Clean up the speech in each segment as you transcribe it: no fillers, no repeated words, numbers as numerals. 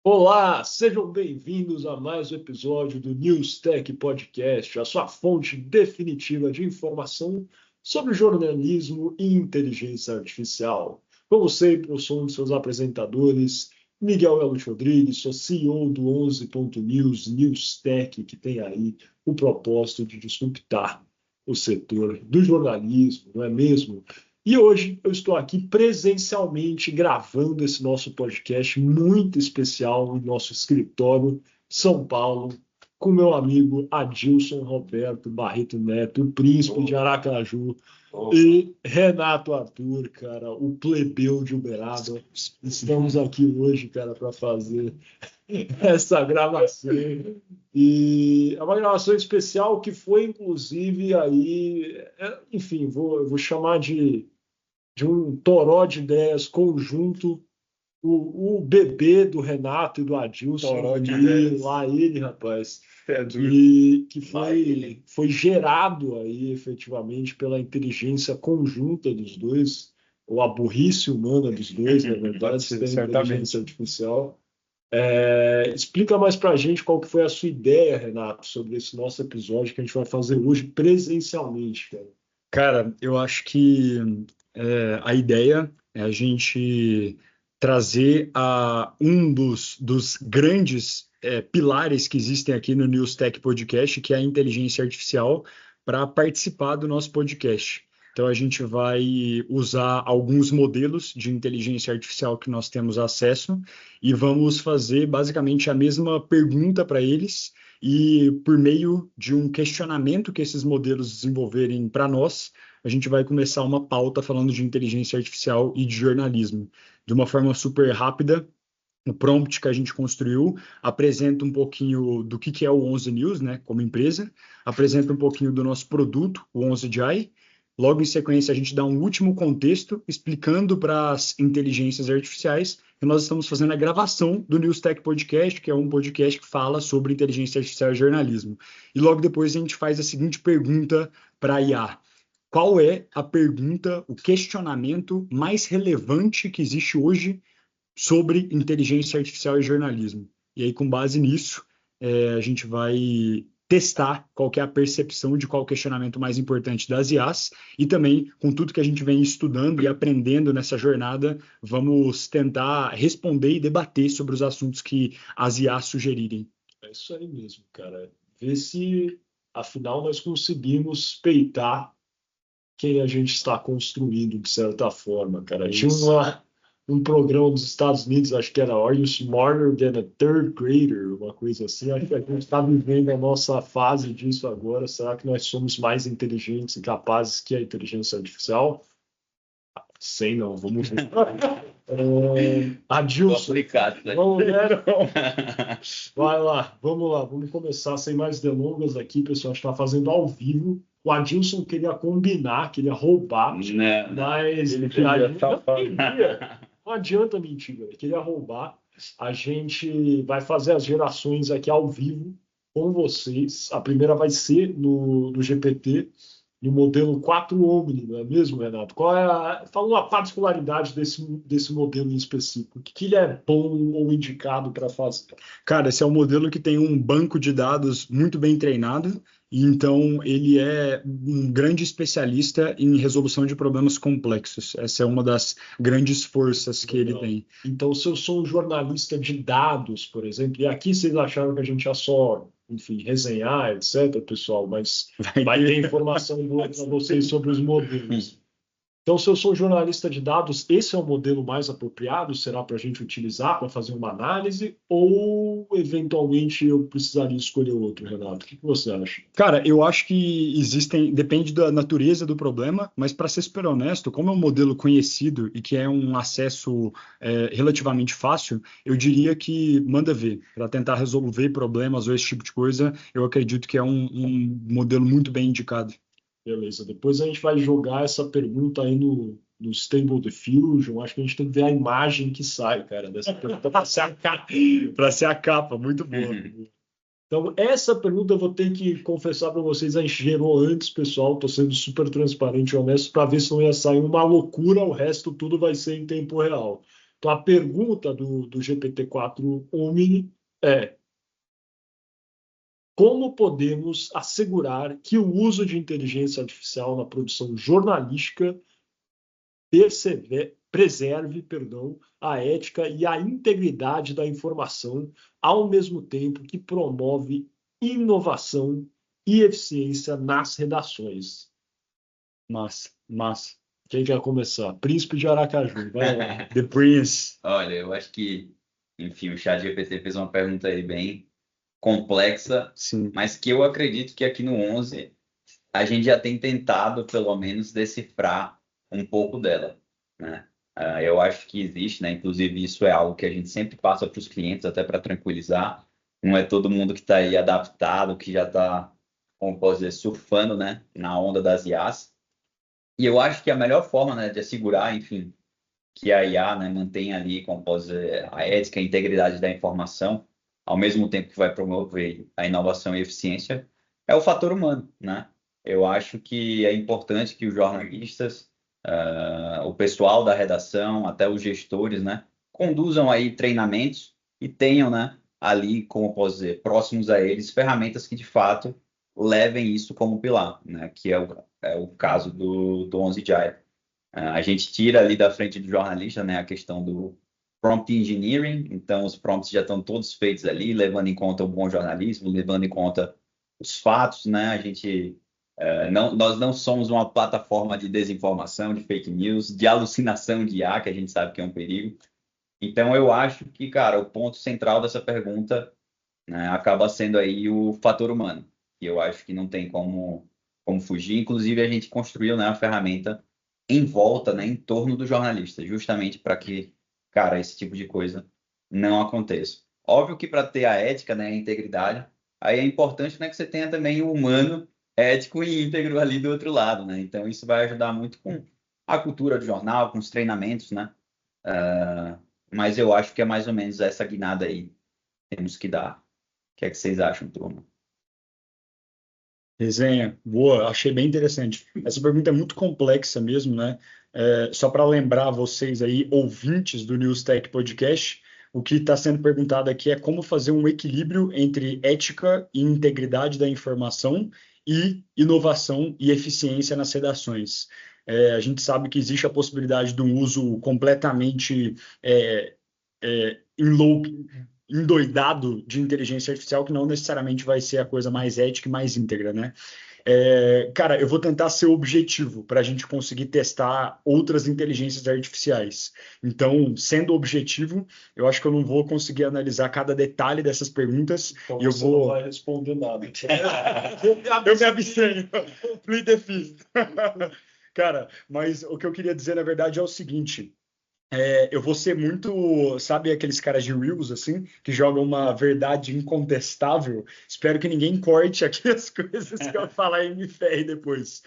Olá, sejam bem-vindos a mais um episódio do News Tech Podcast, a sua fonte definitiva de informação sobre jornalismo e inteligência artificial. Como sempre, eu sou um de seus apresentadores, Miguel Elvis Rodrigues, sou CEO do 11.news, News Tech, que tem aí o propósito de disruptar o setor do jornalismo, não é mesmo? E hoje eu estou aqui presencialmente gravando esse nosso podcast muito especial em nosso escritório, São Paulo, com meu amigo Adilson Roberto Barreto Neto, o príncipe de Aracaju, e Renato Arthur, cara, o plebeu de Uberaba. Estamos aqui hoje, cara, para fazer essa gravação. E é uma gravação especial que foi, inclusive, aí, enfim, vou chamar de um toró de ideias conjunto, o bebê do Renato e do Adilson, Toró de ideias. lá ele, rapaz, É duro. e que foi gerado aí efetivamente pela inteligência conjunta dos dois, ou a burrice humana dos dois, na verdade, pela inteligência artificial. Explica mais para a gente qual que foi a sua ideia, Renato, sobre esse nosso episódio que a gente vai fazer hoje presencialmente, cara. Cara, eu acho que a ideia é a gente trazer um dos grandes pilares que existem aqui no News Tech Podcast, que é a inteligência artificial, para participar do nosso podcast. Então, a gente vai usar alguns modelos de inteligência artificial que nós temos acesso e vamos fazer basicamente a mesma pergunta para eles. E por meio de um questionamento que esses modelos desenvolverem para nós, a gente vai começar uma pauta falando de inteligência artificial e de jornalismo. De uma forma super rápida, o prompt que a gente construiu apresenta um pouquinho do que é o 11 News, né, como empresa, apresenta um pouquinho do nosso produto, o 11GI. Logo em sequência, a gente dá um último contexto explicando para as inteligências artificiais que nós estamos fazendo a gravação do News Tech Podcast, que é um podcast que fala sobre inteligência artificial e jornalismo. E logo depois a gente faz a seguinte pergunta para a IA: qual é a pergunta, o questionamento mais relevante que existe hoje sobre inteligência artificial e jornalismo? E aí, com base nisso, a gente vai testar qual que é a percepção de qual o questionamento mais importante das IAs e também, com tudo que a gente vem estudando e aprendendo nessa jornada, vamos tentar responder e debater sobre os assuntos que as IAs sugerirem. É isso aí mesmo, cara. Ver se, afinal, nós conseguimos peitar quem a gente está construindo, de certa forma, cara. Tinha um programa dos Estados Unidos, acho que era Are You Smarter Than a Third Grader? Uma coisa assim. Acho que a gente está vivendo a nossa fase disso agora. Será que nós somos mais inteligentes e capazes que a inteligência artificial? Sei não, vamos ver. Adilson, Complicado, né? vamos ver. Vai lá, vamos começar sem mais delongas aqui, pessoal. A gente está fazendo ao vivo. O Adilson queria combinar, queria roubar, mas ele queria não adianta mentir, ele queria roubar. A gente vai fazer as gerações aqui ao vivo com vocês. A primeira vai ser no GPT, no modelo 4 Omni, não é mesmo, Renato? Fala uma particularidade desse modelo em específico. O que ele é bom ou indicado para fazer? Cara, esse é um modelo que tem um banco de dados muito bem treinado, e então ele é um grande especialista em resolução de problemas complexos. Essa é uma das grandes forças que ele tem. Então, se eu sou um jornalista de dados, por exemplo, e aqui vocês acharam que a gente ia só, enfim, resenhar, etc., pessoal, mas vai ter informação boa para vocês sobre os modelos. Então, se eu sou jornalista de dados, esse é o modelo mais apropriado? Será para a gente utilizar para fazer uma análise? Ou, eventualmente, eu precisaria escolher outro, Renato? O que você acha? Cara, eu acho que depende da natureza do problema, mas para ser super honesto, como é um modelo conhecido e que é um acesso relativamente fácil, eu diria que manda ver. Para tentar resolver problemas ou esse tipo de coisa, eu acredito que é um modelo muito bem indicado. Beleza, depois a gente vai jogar essa pergunta aí no Stable Diffusion. Acho que a gente tem que ver a imagem que sai, cara, dessa pergunta para ser a capa. Para ser a capa, muito boa. Então, essa pergunta eu vou ter que confessar para vocês, a gente gerou antes, pessoal. Estou sendo super transparente e honesto para ver se não ia sair uma loucura, o resto tudo vai ser em tempo real. Então, a pergunta do GPT-4 Omni é: como podemos assegurar que o uso de inteligência artificial na produção jornalística preserve, a ética e a integridade da informação, ao mesmo tempo que promove inovação e eficiência nas redações? Massa. Quem quer começar? Príncipe de Aracaju, vai lá. The Prince. Olha, eu acho que, enfim, o ChatGPT fez uma pergunta aí bem complexa, Sim. mas que eu acredito que aqui no 11 a gente já tem tentado, pelo menos, decifrar um pouco dela, né? Eu acho que existe, né? Inclusive, isso é algo que a gente sempre passa para os clientes, até para tranquilizar. Não é todo mundo que está aí adaptado, que já está, como posso dizer, surfando, né, na onda das IAs. E eu acho que a melhor forma, né, de assegurar, enfim, que a IA, né, mantenha ali, como posso dizer, a ética e a integridade da informação, ao mesmo tempo que vai promover a inovação e eficiência, é o fator humano, né? Eu acho que é importante que os jornalistas, o pessoal da redação, até os gestores, né, conduzam aí treinamentos e tenham, né, ali, como posso dizer, próximos a eles, ferramentas que de fato levem isso como pilar, né, que é o caso do 11 Jai. A gente tira ali da frente do jornalista, né, a questão do prompt engineering, então os prompts já estão todos feitos ali, levando em conta o bom jornalismo, levando em conta os fatos, né? A gente nós não somos uma plataforma de desinformação, de fake news, de alucinação de IA, que a gente sabe que é um perigo. Então eu acho que, cara, o ponto central dessa pergunta, né, acaba sendo aí o fator humano, que eu acho que não tem como fugir. Inclusive a gente construiu, né, a ferramenta em volta, né, em torno do jornalista, justamente para que, cara, esse tipo de coisa não aconteça. Óbvio que para ter a ética, né, a integridade, aí é importante, né, que você tenha também o humano ético e íntegro ali do outro lado, né? Então isso vai ajudar muito com a cultura do jornal, com os treinamentos, né? Mas eu acho que é mais ou menos essa guinada aí que temos que dar. O que é que vocês acham, turma? Resenha, boa, achei bem interessante. Essa pergunta é muito complexa mesmo, né? Só para lembrar vocês aí, ouvintes do News Tech Podcast, o que está sendo perguntado aqui é como fazer um equilíbrio entre ética e integridade da informação e inovação e eficiência nas redações. A gente sabe que existe a possibilidade de um uso completamente endoidado de inteligência artificial, que não necessariamente vai ser a coisa mais ética e mais íntegra, né? Cara, eu vou tentar ser objetivo para a gente conseguir testar outras inteligências artificiais. Então, sendo objetivo, eu acho que eu não vou conseguir analisar cada detalhe dessas perguntas. Então e eu você vou. não vai responder nada. Eu me abstenho. Plead the fifth. Cara, mas o que eu queria dizer, na verdade, é o seguinte. Eu vou ser muito, sabe, aqueles caras de Reels, assim, que jogam uma verdade incontestável. Espero que ninguém corte aqui as coisas que eu falar e me ferre depois.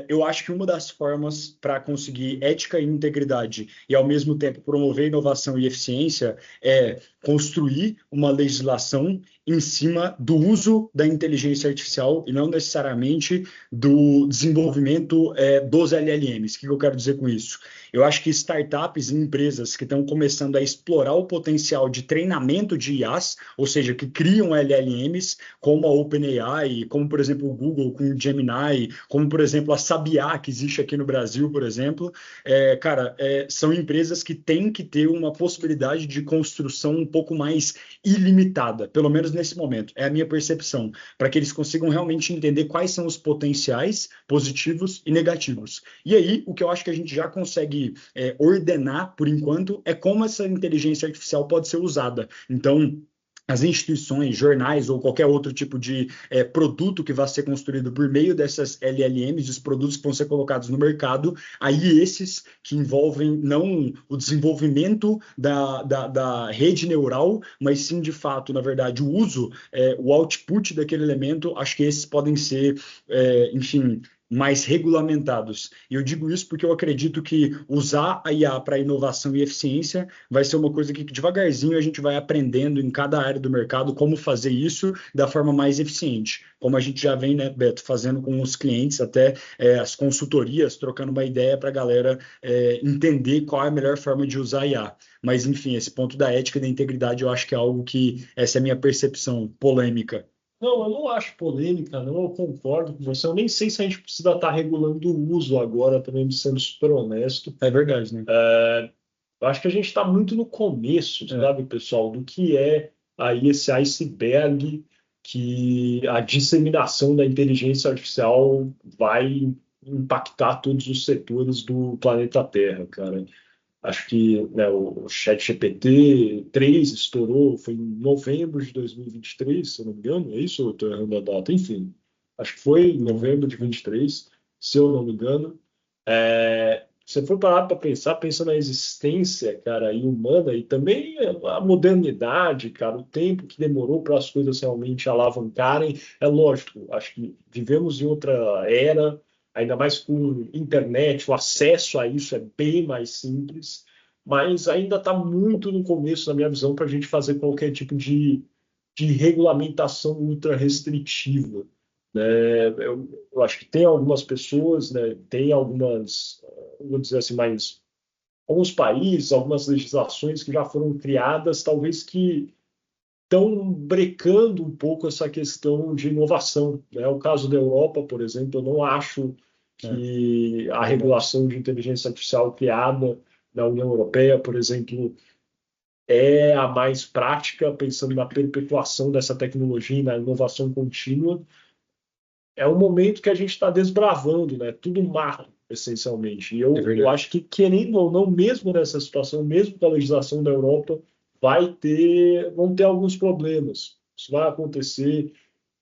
Eu acho que uma das formas para conseguir ética e integridade e, ao mesmo tempo, promover inovação e eficiência é construir uma legislação em cima do uso da inteligência artificial e não necessariamente do desenvolvimento dos LLMs. O que eu quero dizer com isso? Eu acho que startups e empresas que estão começando a explorar o potencial de treinamento de IAs, ou seja, que criam LLMs, como a OpenAI, como, por exemplo, o Google com o Gemini, como, por exemplo, a Sabiá, que existe aqui no Brasil, por exemplo, são empresas que têm que ter uma possibilidade de construção um pouco mais ilimitada, pelo menos nesse momento. É a minha percepção, para que eles consigam realmente entender quais são os potenciais positivos e negativos. E aí, o que eu acho que a gente já consegue ordenar, por enquanto, é como essa inteligência artificial pode ser usada. Então, as instituições, jornais ou qualquer outro tipo de produto que vai ser construído por meio dessas LLMs, os produtos que vão ser colocados no mercado, aí esses que envolvem não o desenvolvimento da rede neural, mas sim, de fato, na verdade, o uso, o output daquele elemento, acho que esses podem ser, enfim, mais regulamentados. E eu digo isso porque eu acredito que usar a IA para inovação e eficiência vai ser uma coisa que devagarzinho a gente vai aprendendo em cada área do mercado como fazer isso da forma mais eficiente. Como a gente já vem, né, Beto, fazendo com os clientes, até as consultorias, trocando uma ideia para a galera entender qual é a melhor forma de usar a IA. Mas, enfim, esse ponto da ética e da integridade eu acho que é algo que, essa é a minha percepção polêmica. Não, eu não acho polêmica, não, eu concordo com você. Eu nem sei se a gente precisa estar regulando o uso agora, também sendo super honesto. É verdade, né? Eu acho que a gente está muito no começo, sabe, pessoal, do que é aí esse iceberg que a disseminação da inteligência artificial vai impactar todos os setores do planeta Terra, cara. Acho que, né, o ChatGPT 3 estourou, foi em novembro de 2023, se eu não me engano, é isso ou eu estou errando a data? Enfim, acho que foi em novembro de 23, se eu não me engano. Se você for parar para pensar, pensa na existência, cara, aí humana e também a modernidade, cara, o tempo que demorou para as coisas realmente alavancarem, é lógico, acho que vivemos em outra era, ainda mais com internet, o acesso a isso é bem mais simples, mas ainda está muito no começo, na minha visão, para a gente fazer qualquer tipo de regulamentação ultra restritiva. Né? Eu acho que tem algumas pessoas, né, tem algumas, vou dizer assim, mais alguns países, algumas legislações que já foram criadas, talvez que estão brecando um pouco essa questão de inovação. Né? O caso da Europa, por exemplo, eu não acho que a regulação de inteligência artificial criada na União Europeia, por exemplo, é a mais prática, pensando na perpetuação dessa tecnologia e na inovação contínua. É um momento que a gente está desbravando, né? Tudo mato, essencialmente. E eu acho que, querendo ou não, mesmo nessa situação, mesmo com a legislação da Europa, vão ter alguns problemas. Isso vai acontecer.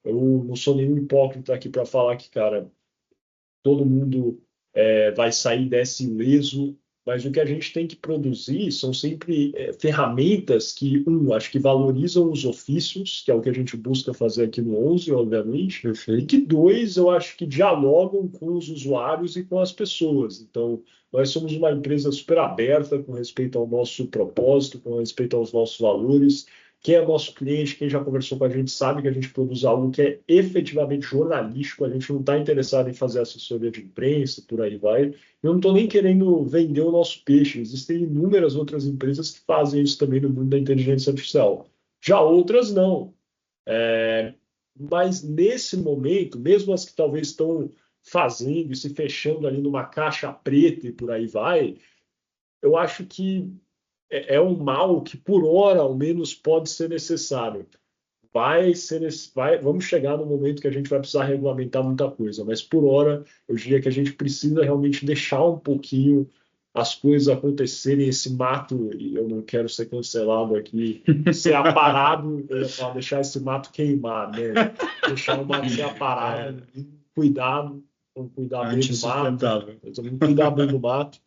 Eu não sou nenhum hipócrita aqui para falar que, cara, todo mundo vai sair dessa ileso, mas o que a gente tem que produzir são sempre ferramentas que, acho que valorizam os ofícios, que é o que a gente busca fazer aqui no 11, obviamente, e que, dois, eu acho que dialogam com os usuários e com as pessoas. Então, nós somos uma empresa super aberta com respeito ao nosso propósito, com respeito aos nossos valores. Quem é nosso cliente, quem já conversou com a gente, sabe que a gente produz algo que é efetivamente jornalístico. A gente não está interessado em fazer assessoria de imprensa, por aí vai. Eu não estou nem querendo vender o nosso peixe. Existem inúmeras outras empresas que fazem isso também no mundo da inteligência artificial. Já outras não. Mas nesse momento, mesmo as que talvez estão fazendo e se fechando ali numa caixa preta e por aí vai, eu acho que é um mal que, por hora, ao menos, pode ser necessário. Vamos chegar no momento que a gente vai precisar regulamentar muita coisa, mas por hora, eu diria que a gente precisa realmente deixar um pouquinho as coisas acontecerem, esse mato, e eu não quero ser cancelado aqui, ser aparado, eu ia falar, deixar esse mato queimar, né? Deixar o mato ser aparado, cuidado, vamos cuidar bem do mato, vamos cuidar bem do mato,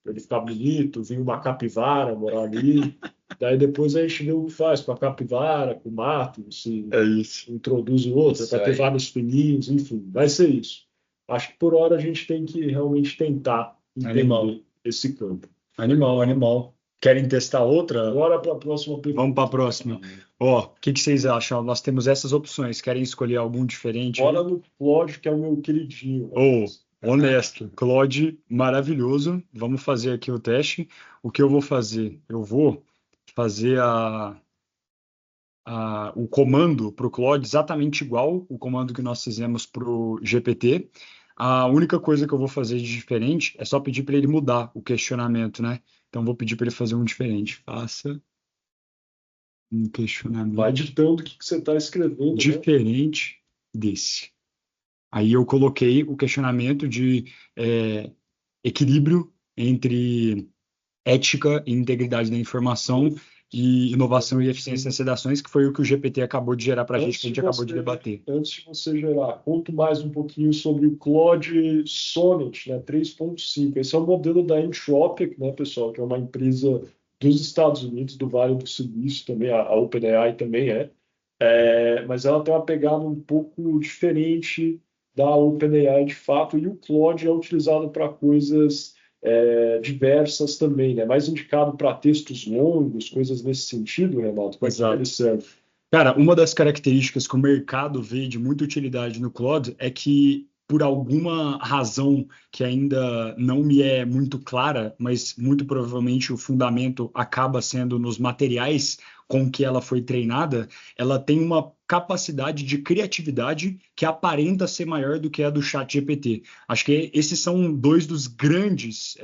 para ele ficar bonito, vir uma capivara morar ali. Daí depois a gente vê o que faz com a capivara, com o mato, se introduz o outro, para ter vários filhinhos, enfim, vai ser isso. Acho que por hora a gente tem que realmente tentar entender esse campo. Animal. Querem testar outra? Bora para a próxima pergunta. Vamos para a próxima. O que vocês acham? Nós temos essas opções. Querem escolher algum diferente? Bora no Claude, que é o meu queridinho. Honesto. Claude, maravilhoso. Vamos fazer aqui o teste. O que eu vou fazer? Eu vou fazer o comando para o Claude exatamente igual o comando que nós fizemos para o GPT. A única coisa que eu vou fazer de diferente é só pedir para ele mudar o questionamento, né? Então, vou pedir para ele fazer um diferente. Faça um questionamento. Vai ditando o que você está escrevendo. Diferente desse. Aí eu coloquei o questionamento de equilíbrio entre ética e integridade da informação e inovação e eficiência das redações, que foi o que o GPT acabou de gerar para a gente, que a gente acabou de debater. Antes de você gerar, conto mais um pouquinho sobre o Claude Sonnet, né, 3.5. Esse é o modelo da Anthropic, né, pessoal, que é uma empresa dos Estados Unidos, do Vale do Silício também, a OpenAI também mas ela tem uma pegada um pouco diferente da OpenAI de fato, e o Claude é utilizado para coisas diversas também, né? Mais indicado para textos longos, coisas nesse sentido, Renato, para que ele serve. Cara, uma das características que o mercado vê de muita utilidade no Claude é que, por alguma razão que ainda não me é muito clara, mas muito provavelmente o fundamento acaba sendo nos materiais com que ela foi treinada, ela tem uma capacidade de criatividade que aparenta ser maior do que a do ChatGPT. Acho que esses são dois dos grandes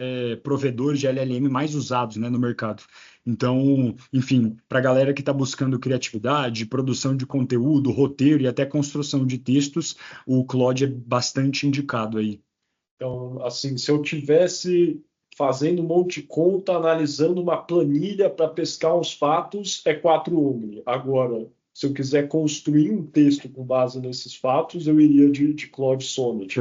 provedores de LLM mais usados, né, no mercado. Então, enfim, para a galera que está buscando criatividade, produção de conteúdo, roteiro e até construção de textos, o Claude é bastante indicado aí. Então, assim, se eu tivesse fazendo um monte de conta, analisando uma planilha para pescar os fatos, é 4Omni. Agora, se eu quiser construir um texto com base nesses fatos, eu iria de Claude Sonnet.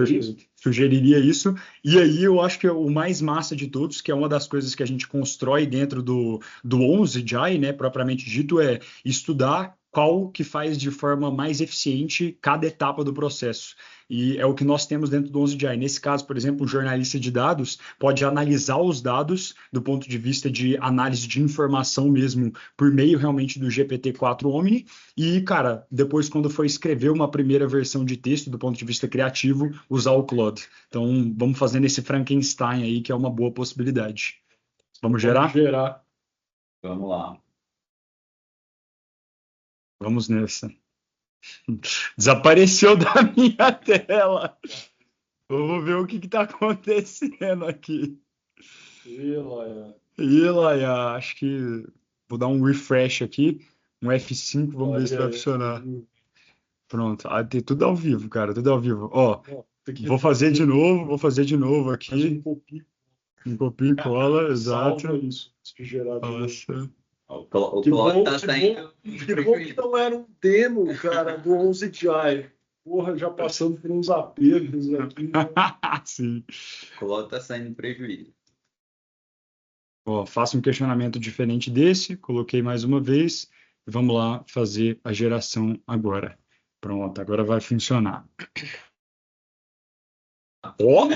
Sugeriria isso. E aí eu acho que é o mais massa de todos, que é uma das coisas que a gente constrói dentro do 11 JAI, né, propriamente dito, é estudar qual que faz de forma mais eficiente cada etapa do processo. E é o que nós temos dentro do 11 JAI. Nesse caso, por exemplo, um jornalista de dados pode analisar os dados do ponto de vista de análise de informação mesmo, por meio realmente do GPT-4 Omni. E, cara, depois, quando for escrever uma primeira versão de texto do ponto de vista criativo, usar o Claude. Então, vamos fazendo esse Frankenstein aí, que é uma boa possibilidade. Vamos gerar? Vamos gerar. Vamos lá. Vamos nessa. Desapareceu da minha tela. Vamos ver o que está acontecendo aqui. Laia, acho que vou dar um refresh aqui, um F5, vamos ver se vai funcionar. Pronto, tem tudo ao vivo, cara, tudo ao vivo. Ó, vou fazer de novo aqui. Um copia e cola, exato. Isso, nossa. O Claude tá saindo. Que bom que não era um demo, cara, do 11 JAI. Porra, já passando por uns apertos aqui. Sim. O Claude tá saindo prejuízo. Ó, faço um questionamento diferente desse, coloquei mais uma vez. Vamos lá fazer a geração agora. Pronto, agora vai funcionar. Ó!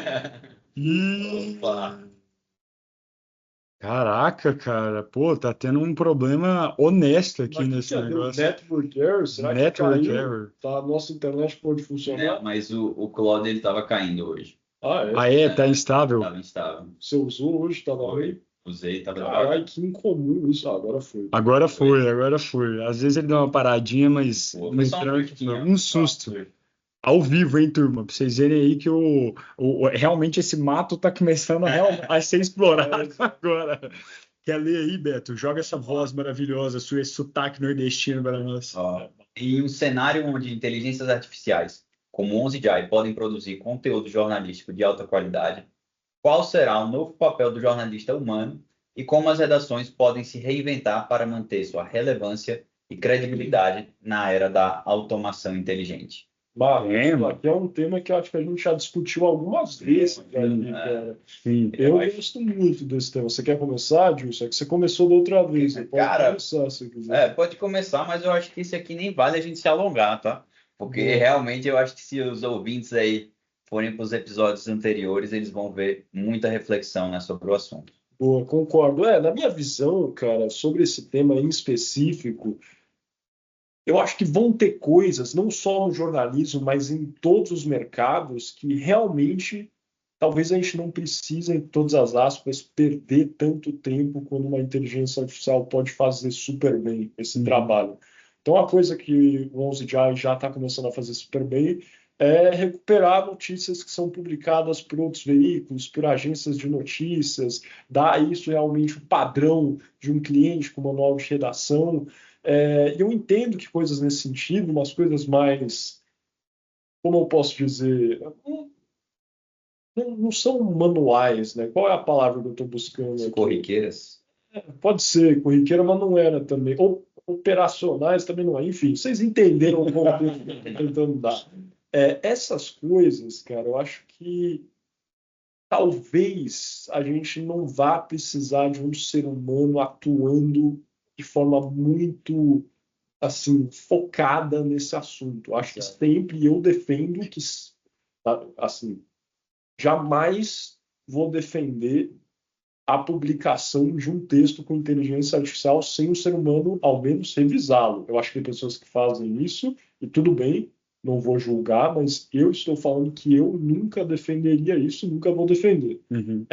Caraca, cara, pô, tá tendo um problema honesto aqui nesse negócio. Network error? Será Network que caiu? error. Tá, a nossa internet pode funcionar? Mas o Claude ele tava caindo hoje. Tá instável? Tava instável. Você usou hoje, tá na Foi. Usei, tava Caralho, que incomum isso. Agora foi. Agora foi. Às vezes ele dá uma paradinha, mas um susto. Ao vivo, hein, turma? Pra vocês verem aí que realmente esse mato tá começando a ser explorado agora. Quer ler aí, Beto? Joga essa voz maravilhosa, esse sotaque nordestino para nós. Em um cenário onde inteligências artificiais, como 11 JAI, podem produzir conteúdo jornalístico de alta qualidade, qual será o novo papel do jornalista humano e como as redações podem se reinventar para manter sua relevância e credibilidade na era da automação inteligente? Aqui é um tema que eu acho que a gente já discutiu algumas vezes. Cara. Sim, eu gosto muito desse tema. Você quer começar, Gilson? É que você começou da outra vez. Pode começar, se quiser. Pode começar, mas eu acho que isso aqui nem vale a gente se alongar, tá? Porque realmente eu acho que se os ouvintes aí forem para os episódios anteriores, eles vão ver muita reflexão, né, sobre o assunto. Boa, concordo. Na minha visão, cara, sobre esse tema em específico, eu acho que vão ter coisas, não só no jornalismo, mas em todos os mercados, que realmente talvez a gente não precise, em todas as aspas, perder tanto tempo quando uma inteligência artificial pode fazer super bem esse trabalho. Então, a coisa que o 11 já está começando a fazer super bem é recuperar notícias que são publicadas por outros veículos, por agências de notícias, dar isso realmente o padrão de um cliente com manual de redação. E eu entendo que coisas nesse sentido, umas coisas mais, como eu posso dizer, não são manuais, né? Qual é a palavra que eu estou buscando aqui? Corriqueiras? Pode ser, corriqueira, mas não era também. Ou operacionais também não é. Enfim, vocês entenderam o que eu estou tentando dar. Essas coisas, cara, eu acho que talvez a gente não vá precisar de um ser humano atuando de forma muito assim focada nesse assunto. Acho que sempre eu defendo que tá? Assim, jamais vou defender a publicação de um texto com inteligência artificial sem o ser humano, ao menos, revisá-lo. Eu acho que tem pessoas que fazem isso, e tudo bem, não vou julgar, mas eu estou falando que eu nunca defenderia isso, nunca vou defender. Uhum.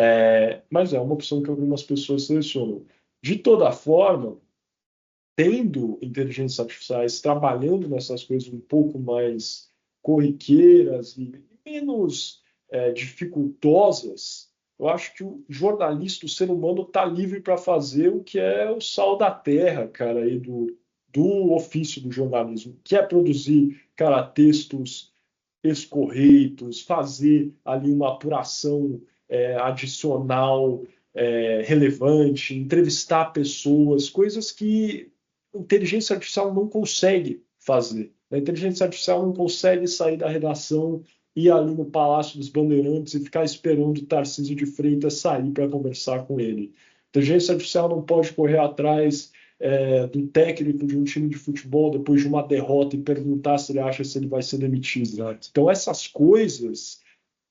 Mas é uma opção que algumas pessoas selecionam. De toda forma, tendo inteligências artificiais trabalhando nessas coisas um pouco mais corriqueiras e menos dificultosas, eu acho que o jornalista, o ser humano, está livre para fazer o que é o sal da terra, cara, aí do ofício do jornalismo, que é produzir, cara, textos escorreitos, fazer ali uma apuração adicional, relevante, entrevistar pessoas, coisas que a inteligência artificial não consegue fazer. A inteligência artificial não consegue sair da redação, ir ali no Palácio dos Bandeirantes e ficar esperando o Tarcísio de Freitas sair para conversar com ele. A inteligência artificial não pode correr atrás do técnico de um time de futebol depois de uma derrota e perguntar se ele acha se ele vai ser demitido. Exato. Então, essas coisas,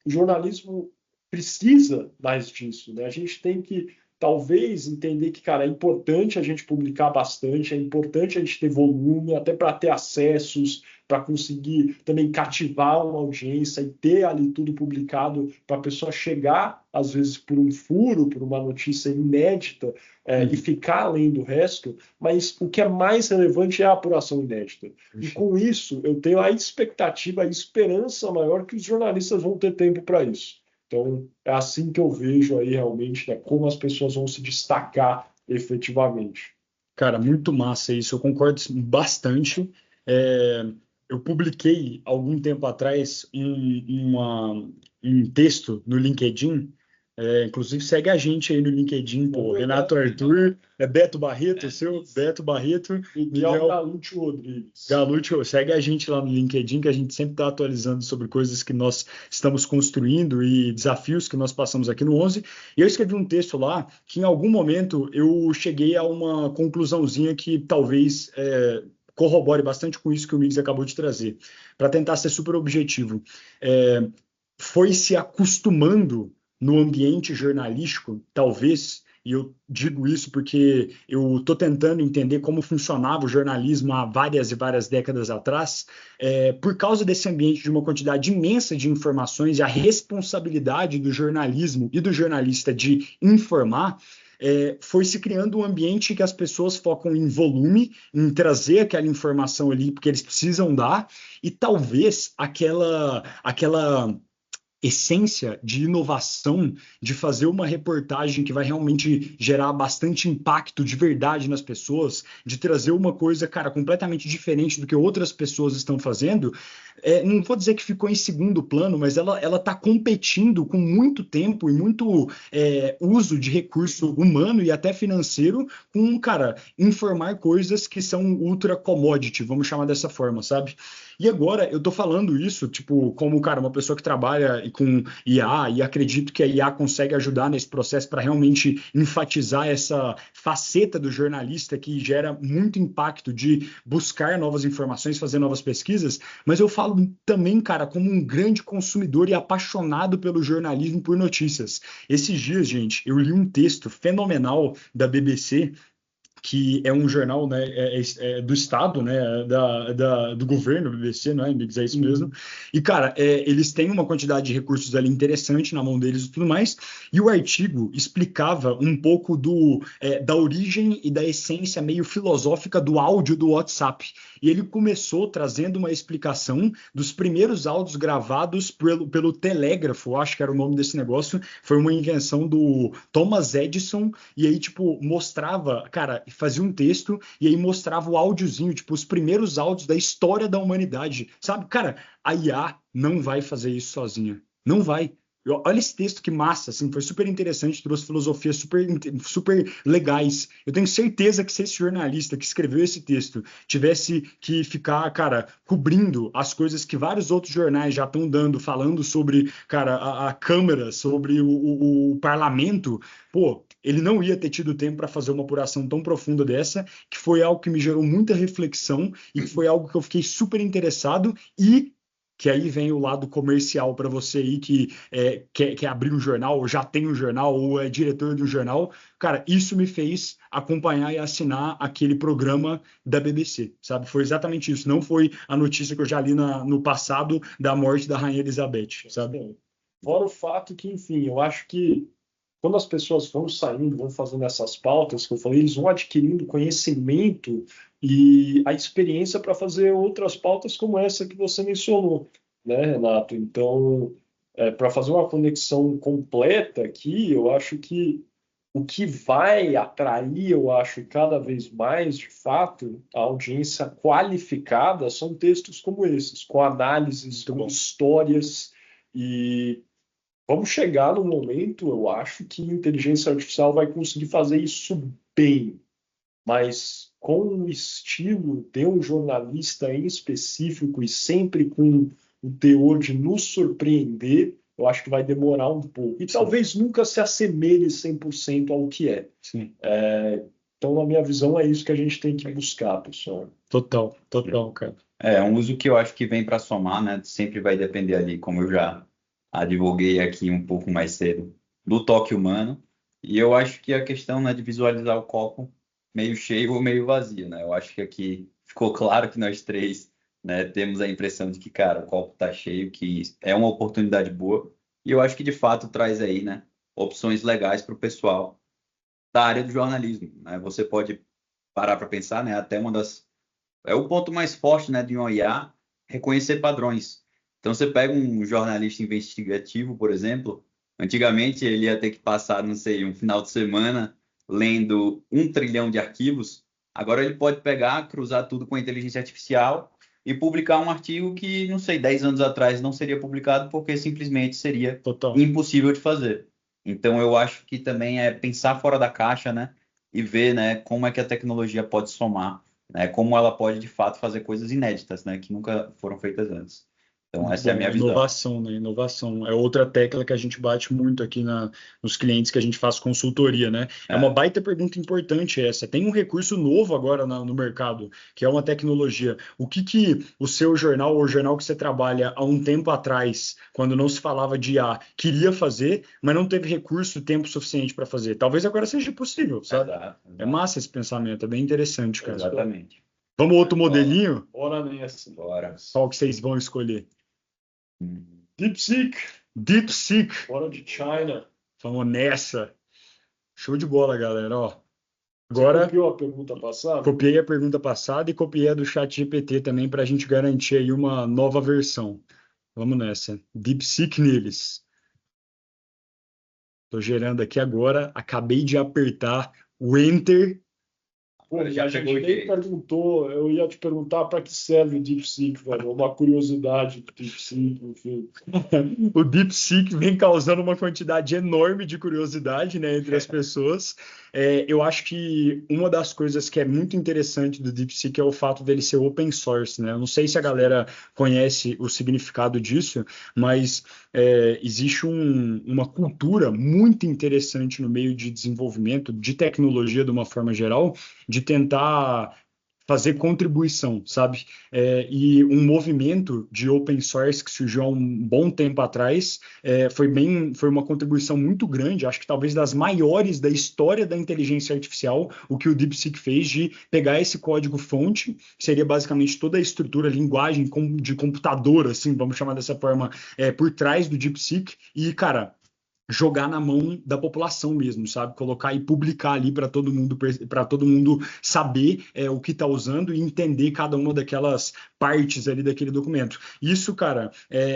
o jornalismo precisa mais disso, né? A gente tem que, talvez, entender que, cara, é importante a gente publicar bastante, é importante a gente ter volume, até para ter acessos, para conseguir também cativar uma audiência e ter ali tudo publicado para a pessoa chegar, às vezes, por um furo, por uma notícia inédita, e ficar além do resto, mas o que é mais relevante é a apuração inédita. E com isso, eu tenho a expectativa, a esperança maior que os jornalistas vão ter tempo para isso. Então, é assim que eu vejo aí realmente, né, como as pessoas vão se destacar efetivamente. Cara, muito massa isso, eu concordo bastante. É, eu publiquei algum tempo atrás um texto no LinkedIn. Inclusive segue a gente aí no LinkedIn, pô. Renato Arthur, Beto Barreto, seu Beto Barreto, Miguel Galúcio Rodrigues. Galúcio, segue a gente lá no LinkedIn, que a gente sempre está atualizando sobre coisas que nós estamos construindo e desafios que nós passamos aqui no 11. E eu escrevi um texto lá que em algum momento eu cheguei a uma conclusãozinha que talvez corrobore bastante com isso que o Mix acabou de trazer, para tentar ser super objetivo. Foi se acostumando no ambiente jornalístico, talvez, e eu digo isso porque eu estou tentando entender como funcionava o jornalismo há várias e várias décadas atrás, por causa desse ambiente de uma quantidade imensa de informações e a responsabilidade do jornalismo e do jornalista de informar, foi se criando um ambiente que as pessoas focam em volume, em trazer aquela informação ali, porque eles precisam dar, e talvez aquela essência de inovação, de fazer uma reportagem que vai realmente gerar bastante impacto de verdade nas pessoas, de trazer uma coisa, cara, completamente diferente do que outras pessoas estão fazendo, não vou dizer que ficou em segundo plano, mas ela está competindo com muito tempo e muito uso de recurso humano e até financeiro com, cara, informar coisas que são ultra commodity, vamos chamar dessa forma, sabe? E agora eu tô falando isso, tipo, como, cara, uma pessoa que trabalha com IA e acredito que a IA consegue ajudar nesse processo para realmente enfatizar essa faceta do jornalista que gera muito impacto de buscar novas informações, fazer novas pesquisas, mas eu falo também, cara, como um grande consumidor e apaixonado pelo jornalismo por notícias. Esses dias, gente, eu li um texto fenomenal da BBC, que é um jornal, né, do Estado, né, do governo, BBC, não é, amigos? É isso mesmo. E, cara, eles têm uma quantidade de recursos ali interessante na mão deles e tudo mais, e o artigo explicava um pouco da origem e da essência meio filosófica do áudio do WhatsApp. E ele começou trazendo uma explicação dos primeiros áudios gravados pelo telégrafo, acho que era o nome desse negócio, foi uma invenção do Thomas Edison, e aí, tipo, mostrava, cara, fazia um texto e aí mostrava o áudiozinho, tipo, os primeiros áudios da história da humanidade, sabe? Cara, a IA não vai fazer isso sozinha. Não vai. Olha esse texto que massa, assim, foi super interessante, trouxe filosofias super legais. Eu tenho certeza que se esse jornalista que escreveu esse texto tivesse que ficar, cara, cobrindo as coisas que vários outros jornais já estão dando, falando sobre, cara, a Câmara, sobre o parlamento, pô, ele não ia ter tido tempo para fazer uma apuração tão profunda dessa, que foi algo que me gerou muita reflexão e que foi algo que eu fiquei super interessado e que aí vem o lado comercial para você aí que quer abrir um jornal, ou já tem um jornal, ou é diretor de um jornal. Cara, isso me fez acompanhar e assinar aquele programa da BBC, sabe? Foi exatamente isso. Não foi a notícia que eu já li no passado da morte da Rainha Elizabeth, sabe? Fora o fato que, enfim, eu acho que quando as pessoas vão saindo, vão fazendo essas pautas que eu falei, eles vão adquirindo conhecimento e a experiência para fazer outras pautas como essa que você mencionou, né, Renato? Então, para fazer uma conexão completa aqui, eu acho que o que vai atrair, eu acho, cada vez mais, de fato, a audiência qualificada são textos como esses, com análises, com histórias e vamos chegar no momento, eu acho, que a inteligência artificial vai conseguir fazer isso bem, mas com o estilo de um jornalista em específico e sempre com o teor de nos surpreender, eu acho que vai demorar um pouco. E talvez nunca se assemelhe 100% ao que é. Sim. Então, na minha visão, é isso que a gente tem que buscar, pessoal. Total, cara. É um uso que eu acho que vem para somar, né? Sempre vai depender ali, como eu já advoguei aqui um pouco mais cedo, do toque humano. E eu acho que a questão, né, de visualizar o copo meio cheio ou meio vazio, né? Eu acho que aqui ficou claro que nós três, né, temos a impressão de que, cara, o copo está cheio, que é uma oportunidade boa. E eu acho que, de fato, traz aí, né, opções legais para o pessoal da área do jornalismo, né? Você pode parar para pensar, né, até uma das... É o ponto mais forte, né, de um IA, reconhecer padrões. Então, você pega um jornalista investigativo, por exemplo, antigamente ele ia ter que passar, não sei, um final de semana lendo 1 trilhão de arquivos. Agora ele pode pegar, cruzar tudo com a inteligência artificial e publicar um artigo que, não sei, 10 anos atrás não seria publicado porque simplesmente seria impossível de fazer. Então, eu acho que também é pensar fora da caixa, né? E ver, né, como é que a tecnologia pode somar, né? Como ela pode, de fato, fazer coisas inéditas, né? Que nunca foram feitas antes. Então, essa é a minha visão. Inovação, né? Inovação. É outra tecla que a gente bate muito aqui nos clientes que a gente faz consultoria, né? É uma baita pergunta importante essa. Tem um recurso novo agora no mercado, que é uma tecnologia. O que o seu jornal ou o jornal que você trabalha há um tempo atrás, quando não se falava de IA, queria fazer, mas não teve recurso, tempo suficiente para fazer? Talvez agora seja possível, sabe? Exato. É massa esse pensamento, é bem interessante, cara. Exatamente. Vamos outro modelinho? Bora nessa. Bora. Qual que vocês vão escolher? DeepSeek. Bora de China. Vamos nessa. Show de bola, galera. Ó, agora, você copiou a pergunta passada? Copiei a pergunta passada e copiei a do ChatGPT também para a gente garantir aí uma nova versão. Vamos nessa. DeepSeek neles. Estou gerando aqui agora. Acabei de apertar o Enter. Pô, a gente nem perguntou, eu ia te perguntar para que serve o DeepSeek, velho. Uma curiosidade do DeepSeek, enfim. O DeepSeek vem causando uma quantidade enorme de curiosidade, né, entre as pessoas. Eu acho que uma das coisas que é muito interessante do DeepSeek é o fato dele ser open source, né? Eu não sei se a galera conhece o significado disso, mas existe uma cultura muito interessante no meio de desenvolvimento de tecnologia de uma forma geral, de tentar fazer contribuição, sabe? E um movimento de open source que surgiu há um bom tempo atrás foi uma contribuição muito grande, acho que talvez das maiores da história da inteligência artificial, o que o DeepSeek fez de pegar esse código-fonte, que seria basicamente toda a estrutura, a linguagem de computador, assim, vamos chamar dessa forma, por trás do DeepSeek, e, cara, jogar na mão da população mesmo, sabe? Colocar e publicar ali para todo mundo saber o que está usando e entender cada uma daquelas partes ali daquele documento. Isso, cara,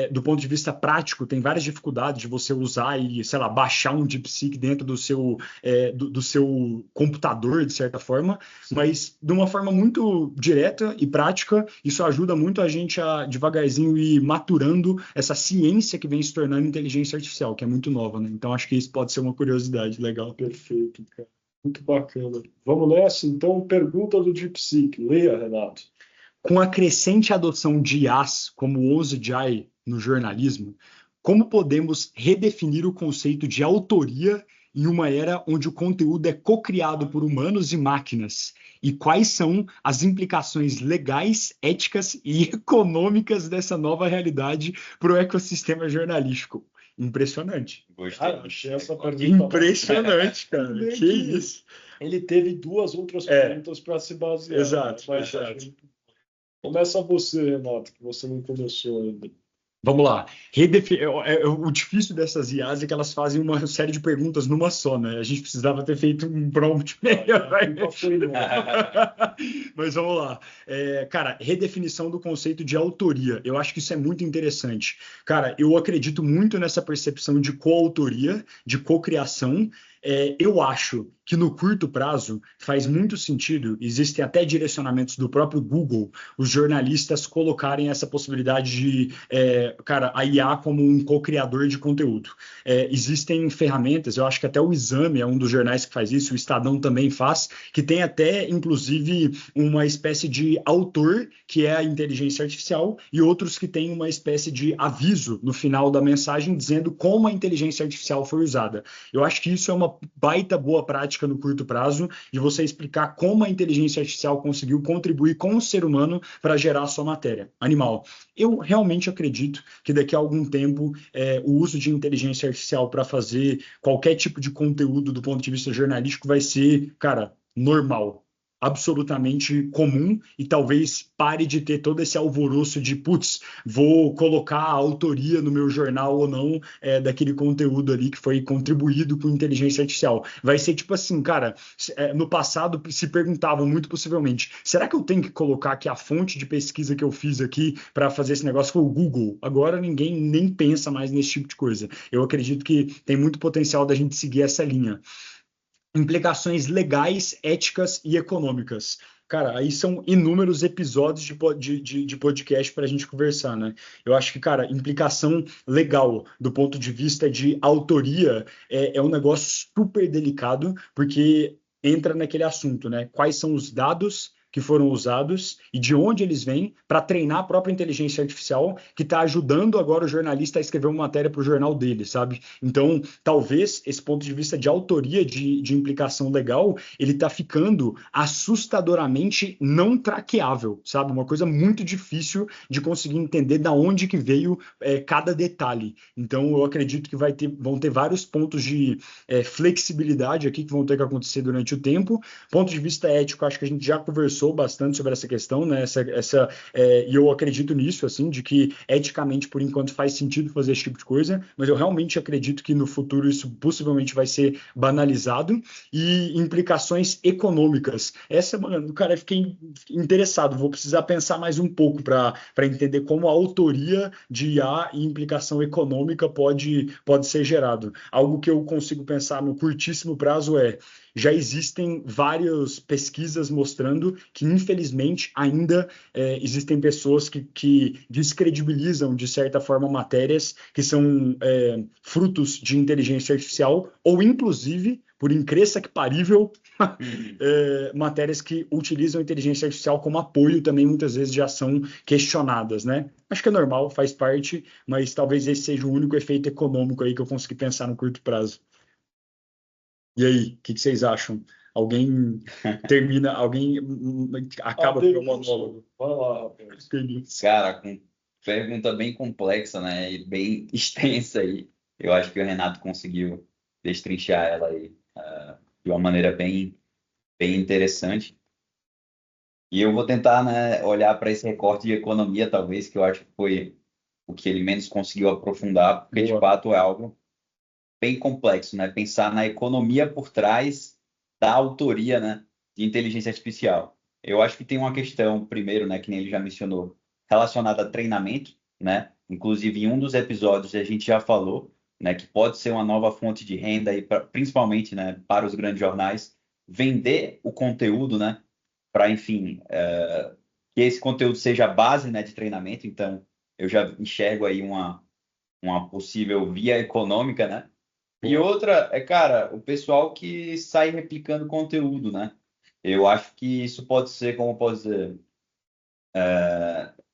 do ponto de vista prático, tem várias dificuldades de você usar e, sei lá, baixar um DeepSeek dentro do seu computador, de certa forma, mas de uma forma muito direta e prática, isso ajuda muito a gente a devagarzinho ir maturando essa ciência que vem se tornando inteligência artificial, que é muito nova. Então, acho que isso pode ser uma curiosidade legal. Perfeito, cara. Muito bacana. Vamos nessa, então. Pergunta do DeepSeek. Leia, Renato. Com a crescente adoção de IAs, como o 11 no jornalismo, como podemos redefinir o conceito de autoria em uma era onde o conteúdo é co-criado por humanos e máquinas? E quais são as implicações legais, éticas e econômicas dessa nova realidade para o ecossistema jornalístico? Impressionante. Gostei. Achei essa pergunta Impressionante, cara. Bem Que isso. Ele teve duas outras perguntas para se basear. Exato, Mas exato. Começa você, Renato, que você não começou ainda. Vamos lá. O difícil dessas IAs é que elas fazem uma série de perguntas numa só, né? A gente precisava ter feito um prompt melhor. Mas vamos lá. Cara, redefinição do conceito de autoria. Eu acho que isso é muito interessante. Cara, eu acredito muito nessa percepção de coautoria, de cocriação. Eu acho que no curto prazo faz muito sentido, existem até direcionamentos do próprio Google, os jornalistas colocarem essa possibilidade de, cara, a IA como um co-criador de conteúdo. Existem ferramentas, eu acho que até o Exame é um dos jornais que faz isso, o Estadão também faz, que tem até, inclusive, uma espécie de autor, que é a inteligência artificial, e outros que têm uma espécie de aviso no final da mensagem dizendo como a inteligência artificial foi usada. Eu acho que isso é uma baita boa prática no curto prazo, de você explicar como a inteligência artificial conseguiu contribuir com o ser humano para gerar a sua matéria. Animal. Eu realmente acredito que daqui a algum tempo o uso de inteligência artificial para fazer qualquer tipo de conteúdo do ponto de vista jornalístico vai ser, cara, normal. Absolutamente comum e talvez pare de ter todo esse alvoroço de, putz, vou colocar a autoria no meu jornal ou não daquele conteúdo ali que foi contribuído com inteligência artificial. Vai ser tipo assim, cara, no passado se perguntavam muito possivelmente, será que eu tenho que colocar que a fonte de pesquisa que eu fiz aqui para fazer esse negócio foi o Google? Agora ninguém nem pensa mais nesse tipo de coisa. Eu acredito que tem muito potencial da gente seguir essa linha. Implicações legais, éticas e econômicas. Cara, aí são inúmeros episódios de podcast para a gente conversar, né? Eu acho que, cara, implicação legal do ponto de vista de autoria é um negócio super delicado, porque entra naquele assunto, né? Quais são os dados que foram usados e de onde eles vêm para treinar a própria inteligência artificial que está ajudando agora o jornalista a escrever uma matéria para o jornal dele, sabe? Então, talvez esse ponto de vista de autoria, de implicação legal, ele está ficando assustadoramente não traqueável, sabe? Uma coisa muito difícil de conseguir entender da onde que veio cada detalhe. Então, eu acredito que vão ter vários pontos de flexibilidade aqui que vão ter que acontecer durante o tempo. Ponto de vista ético, acho que a gente já conversou bastante sobre essa questão, né? E eu acredito nisso, assim, de que eticamente, por enquanto, faz sentido fazer esse tipo de coisa, mas eu realmente acredito que no futuro isso possivelmente vai ser banalizado. E implicações econômicas. Mano, cara, eu fiquei interessado, vou precisar pensar mais um pouco para entender como a autoria de IA e implicação econômica pode ser gerado. Algo que eu consigo pensar no curtíssimo prazo já existem várias pesquisas mostrando que, infelizmente, ainda existem pessoas que descredibilizam, de certa forma, matérias que são frutos de inteligência artificial ou, inclusive, por incrível que parível, matérias que utilizam inteligência artificial como apoio também muitas vezes já são questionadas, né? Acho que é normal, faz parte, mas talvez esse seja o único efeito econômico aí que eu consegui pensar no curto prazo. E aí, o que vocês acham? Alguém acaba com o meu monólogo? Vai lá, rapaz. Cara, com pergunta bem complexa, né? E bem extensa aí. Eu acho que o Renato conseguiu destrinchar ela aí de uma maneira bem interessante. E eu vou tentar, né, olhar para esse recorte de economia, talvez, que eu acho que foi o que ele menos conseguiu aprofundar, porque de fato é algo bem complexo, né? Pensar na economia por trás da autoria, né, de inteligência artificial. Eu acho que tem uma questão, primeiro, né, que nem ele já mencionou, relacionada a treinamento, né? Inclusive, em um dos episódios a gente já falou, né, que pode ser uma nova fonte de renda, e principalmente, né, para os grandes jornais, vender o conteúdo, né, para, enfim, que esse conteúdo seja a base, né, de treinamento. Então, eu já enxergo aí uma possível via econômica, né? E outra cara, o pessoal que sai replicando conteúdo, né? Eu acho que isso pode ser, como pode dizer,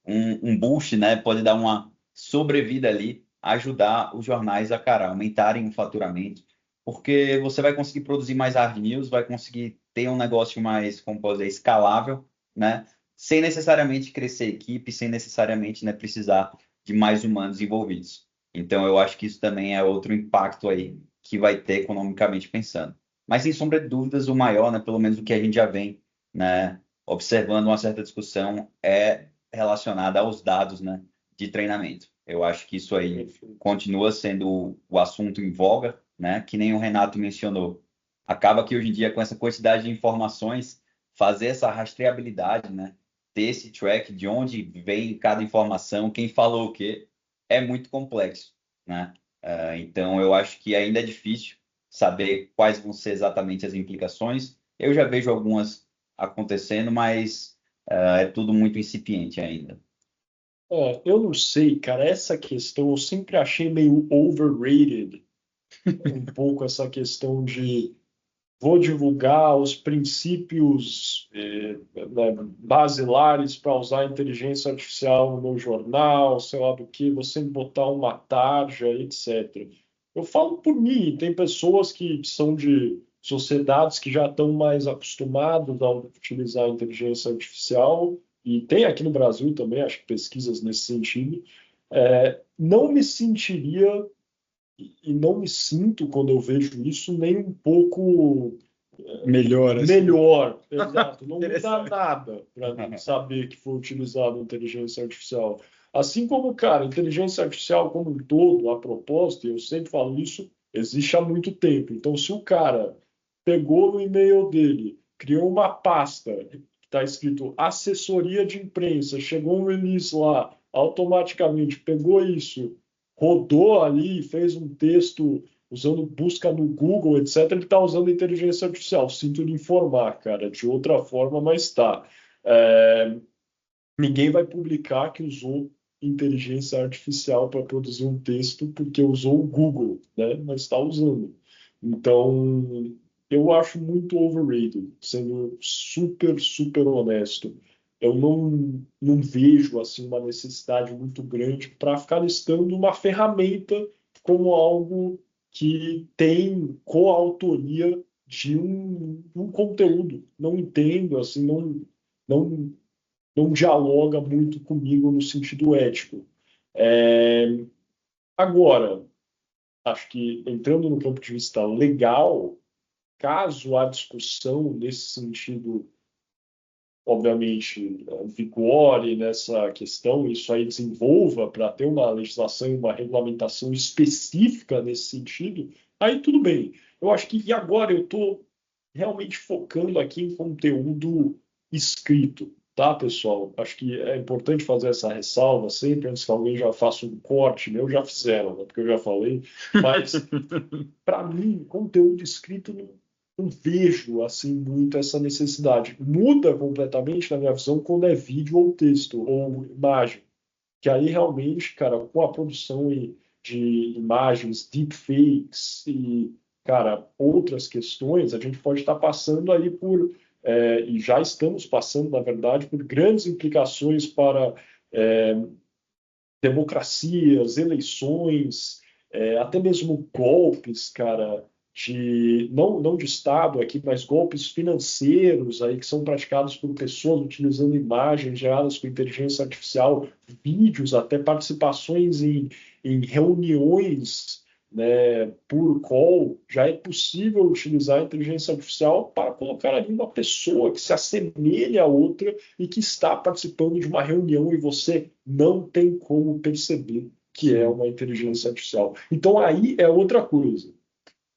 um boost, né? Pode dar uma sobrevida ali, ajudar os jornais a, cara, aumentarem o faturamento, porque você vai conseguir produzir mais hard news, vai conseguir ter um negócio mais, como posso dizer, escalável, né? Sem necessariamente crescer a equipe, sem necessariamente, né, precisar de mais humanos envolvidos. Então, eu acho que isso também é outro impacto aí que vai ter economicamente pensando. Mas, sem sombra de dúvidas, o maior, né, pelo menos o que a gente já vem, né, observando uma certa discussão, é relacionada aos dados, né, de treinamento. Eu acho que isso aí continua sendo o assunto em voga, né, que nem o Renato mencionou. Acaba que hoje em dia, com essa quantidade de informações, fazer essa rastreabilidade, né, ter esse track de onde vem cada informação, quem falou o quê, é muito complexo, né? Então, eu acho que ainda é difícil saber quais vão ser exatamente as implicações. Eu já vejo algumas acontecendo, mas é tudo muito incipiente ainda. Eu não sei, cara, essa questão eu sempre achei meio overrated, um pouco essa questão de vou divulgar os princípios né, basilares para usar a inteligência artificial no meu jornal, sei lá do que, vou sempre botar uma tarja, etc. Eu falo por mim, tem pessoas que são de sociedades que já estão mais acostumadas a utilizar a inteligência artificial, e tem aqui no Brasil também, acho que pesquisas nesse sentido. Não me sentiria e não me sinto, quando eu vejo isso, nem um pouco Melhor, assim. melhor. Exato. Não muda nada para mim saber que foi utilizado inteligência artificial. Assim como, cara, inteligência artificial como um todo, a propósito, e eu sempre falo isso, existe há muito tempo. Então, se o cara pegou no e-mail dele, criou uma pasta que está escrito assessoria de imprensa, chegou um release lá, automaticamente pegou isso, rodou ali, fez um texto usando busca no Google, etc., ele está usando inteligência artificial. Sinto lhe informar, cara, de outra forma, mas está. Ninguém vai publicar que usou inteligência artificial para produzir um texto porque usou o Google, né? Mas está usando. Então, eu acho muito overrated, sendo super, super honesto. Eu não vejo assim uma necessidade muito grande para ficar listando uma ferramenta como algo que tem coautoria de um conteúdo. Não entendo, assim, não, não dialoga muito comigo no sentido ético. É, Agora, acho que entrando no ponto de vista legal, caso a discussão nesse sentido, obviamente, vigore nessa questão, isso aí desenvolva para ter uma legislação e uma regulamentação específica nesse sentido, aí tudo bem. Eu acho que e agora eu estou realmente focando aqui em conteúdo escrito, tá, pessoal? Acho que é importante fazer essa ressalva sempre, antes que alguém já faça um corte, meu, já fizeram, né? Porque eu já falei, mas para mim, conteúdo escrito não vejo assim muito essa necessidade. Muda completamente na minha visão quando é vídeo ou texto ou imagem, que aí realmente, cara, com a produção de imagens, deepfakes e, cara, outras questões, a gente pode estar passando aí e já estamos passando, na verdade, por grandes implicações para é, democracias, eleições, até mesmo golpes, cara, não de Estado aqui, mas golpes financeiros aí que são praticados por pessoas utilizando imagens geradas com inteligência artificial, vídeos, até participações em reuniões, né, por call, já é possível utilizar a inteligência artificial para colocar ali uma pessoa que se assemelha a outra e que está participando de uma reunião e você não tem como perceber que é uma inteligência artificial. Então aí é outra coisa,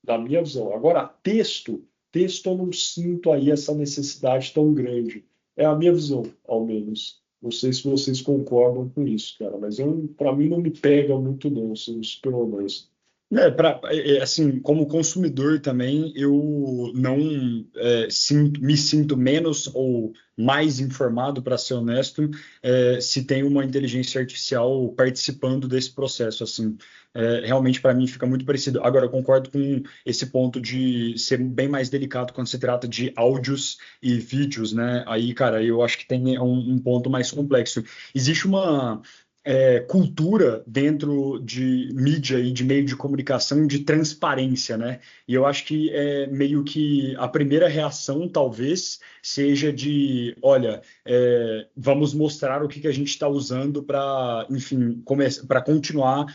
da minha visão. Agora, texto eu não sinto aí essa necessidade tão grande. É a minha visão, ao menos. Não sei se vocês concordam com isso, cara, mas para mim não me pega muito não, sendo super honesto. Assim, como consumidor também, eu não me sinto menos ou mais informado, para ser honesto, se tem uma inteligência artificial participando desse processo. Assim, realmente, para mim, fica muito parecido. Agora, eu concordo com esse ponto de ser bem mais delicado quando se trata de áudios e vídeos, né? Aí, cara, eu acho que tem um ponto mais complexo. Existe cultura dentro de mídia e de meio de comunicação de transparência, né? E eu acho que é meio que a primeira reação, talvez, seja de, olha, vamos mostrar o que a gente está usando para, enfim, para continuar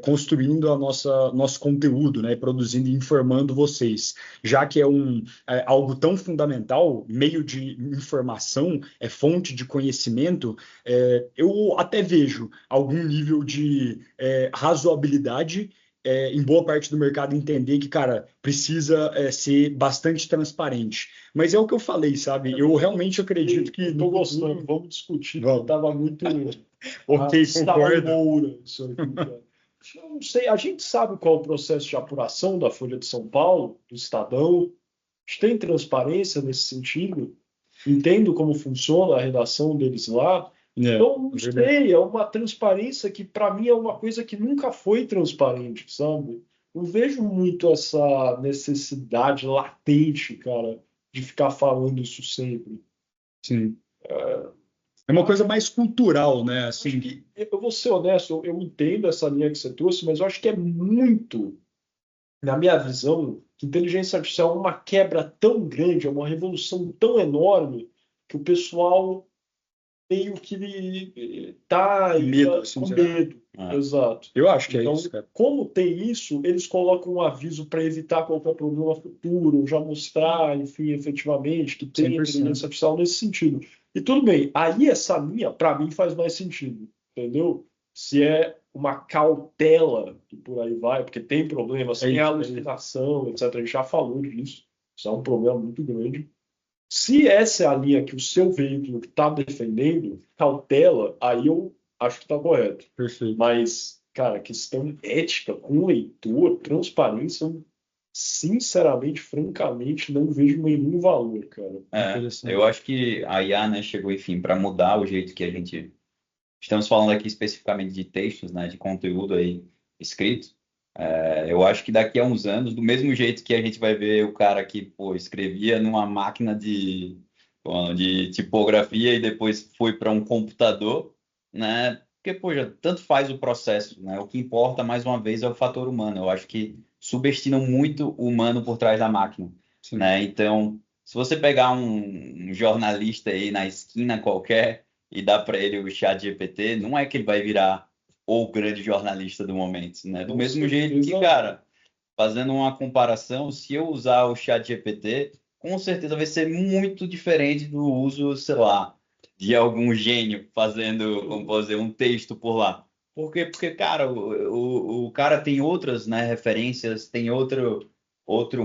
construindo nosso conteúdo, né? Produzindo e informando vocês. Já que é algo tão fundamental, meio de informação, é fonte de conhecimento, eu até vejo algum nível de razoabilidade em boa parte do mercado entender que, cara, precisa ser bastante transparente. Mas é o que eu falei, sabe? Eu realmente acredito que... Estou gostando, vamos discutir, Vamos. estava muito... Ok, concordo. Moura, isso aqui, cara. Eu não sei, a gente sabe qual é o processo de apuração da Folha de São Paulo, do Estadão. A gente tem transparência nesse sentido? Entendo como funciona a redação deles lá. Então, não sei, é uma transparência que, para mim, é uma coisa que nunca foi transparente, sabe? Eu vejo muito essa necessidade latente, cara, de ficar falando isso sempre. Sim. É uma coisa mais cultural, né? Acho Assim, que, eu vou ser honesto, eu entendo essa linha que você trouxe, mas eu acho que é muito, na minha visão, que inteligência artificial é uma quebra tão grande, é uma revolução tão enorme, que o pessoal meio que tá medo, assim, com será? medo. Exato. Eu acho que Então, é isso, cara. como tem isso, eles colocam um aviso para evitar qualquer problema futuro, já mostrar, enfim, efetivamente, que tem 100%. inteligência artificial nesse sentido. E tudo bem, aí essa linha, para mim, faz mais sentido, entendeu? Se é uma cautela e por aí vai, porque tem problemas, tem alucinação, etc. A gente já falou disso, isso é um problema muito grande. Se essa é a linha que o seu veículo está defendendo, cautela, aí eu acho que está correto. Perfeito. Mas, cara, questão ética com leitor, transparência, sinceramente, francamente, não vejo nenhum valor, cara. Eu acho que a IA, né, chegou, enfim, para mudar o jeito que a gente... Estamos falando aqui especificamente de textos, né, de conteúdo aí escrito. Eu acho que daqui a uns anos, do mesmo jeito que a gente vai ver o cara que, pô, escrevia numa máquina de tipografia e depois foi para um computador, né? Porque, pô, já tanto faz o processo, né? O que importa, mais uma vez, é o fator humano. Eu acho que subestimam muito o humano por trás da máquina, né? Então, se você pegar um jornalista aí na esquina qualquer e dar para ele o chat GPT, não é que ele vai virar o grande jornalista do momento, né? Do mesmo jeito que, cara, fazendo uma comparação, se eu usar o chat GPT, com certeza vai ser muito diferente do uso, sei lá, de algum gênio fazendo, vamos dizer, um texto por lá. Por quê? Porque, cara, o cara tem outras, né, referências, tem outro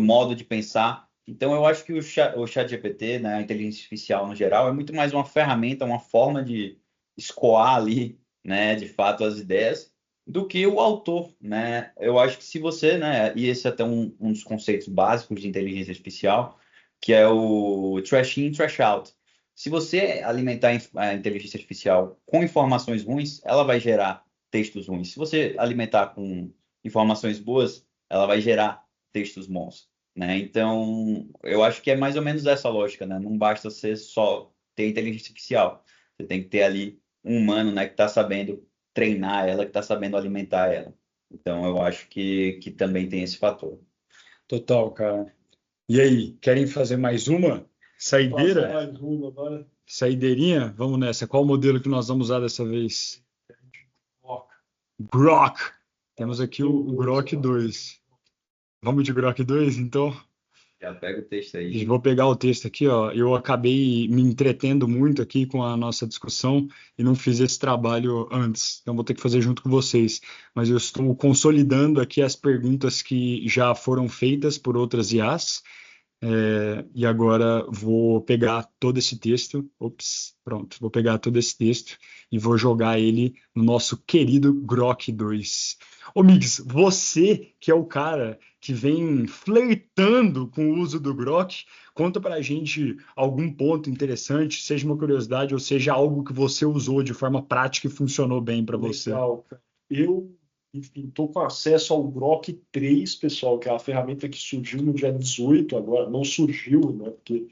modo de pensar. Então, eu acho que o chat GPT, né, a inteligência artificial no geral, é muito mais uma ferramenta, uma forma de escoar ali, né, de fato, as ideias, do que o autor, né? Eu acho que se você, né, e esse é até um dos conceitos básicos de inteligência artificial, que é o trash in, trash out. Se você alimentar a inteligência artificial com informações ruins, ela vai gerar textos ruins. Se você alimentar com informações boas, ela vai gerar textos bons, né? Então, eu acho que é mais ou menos essa lógica, né? Não basta ser só ter inteligência artificial. Você tem que ter ali um humano, né, que está sabendo treinar ela, que está sabendo alimentar ela. Então, eu acho que também tem esse fator. Total, cara. E aí, querem fazer mais uma? Saideira? Mais uma, vai. Saideirinha? Vamos nessa. Qual o modelo que nós vamos usar dessa vez? Grok. Grok. Temos aqui o Grok 2. Vamos de Grok 2, então? Já pega o texto aí. Vou pegar o texto aqui, ó. Eu acabei me entretendo muito aqui com a nossa discussão e não fiz esse trabalho antes, então vou ter que fazer junto com vocês. Mas eu estou consolidando aqui as perguntas que já foram feitas por outras IAs. E agora vou pegar todo esse texto. Ops, pronto. Vou pegar todo esse texto e vou jogar ele no nosso querido Grok 2. Ô, Migs, você que é o cara que vem flertando com o uso do Grok, conta pra gente algum ponto interessante, seja uma curiosidade ou seja algo que você usou de forma prática e funcionou bem para você. Legal, cara. Eu, enfim, estou com acesso ao Grok 3, pessoal, que é a ferramenta que surgiu no dia 18 agora. Não surgiu, né? Porque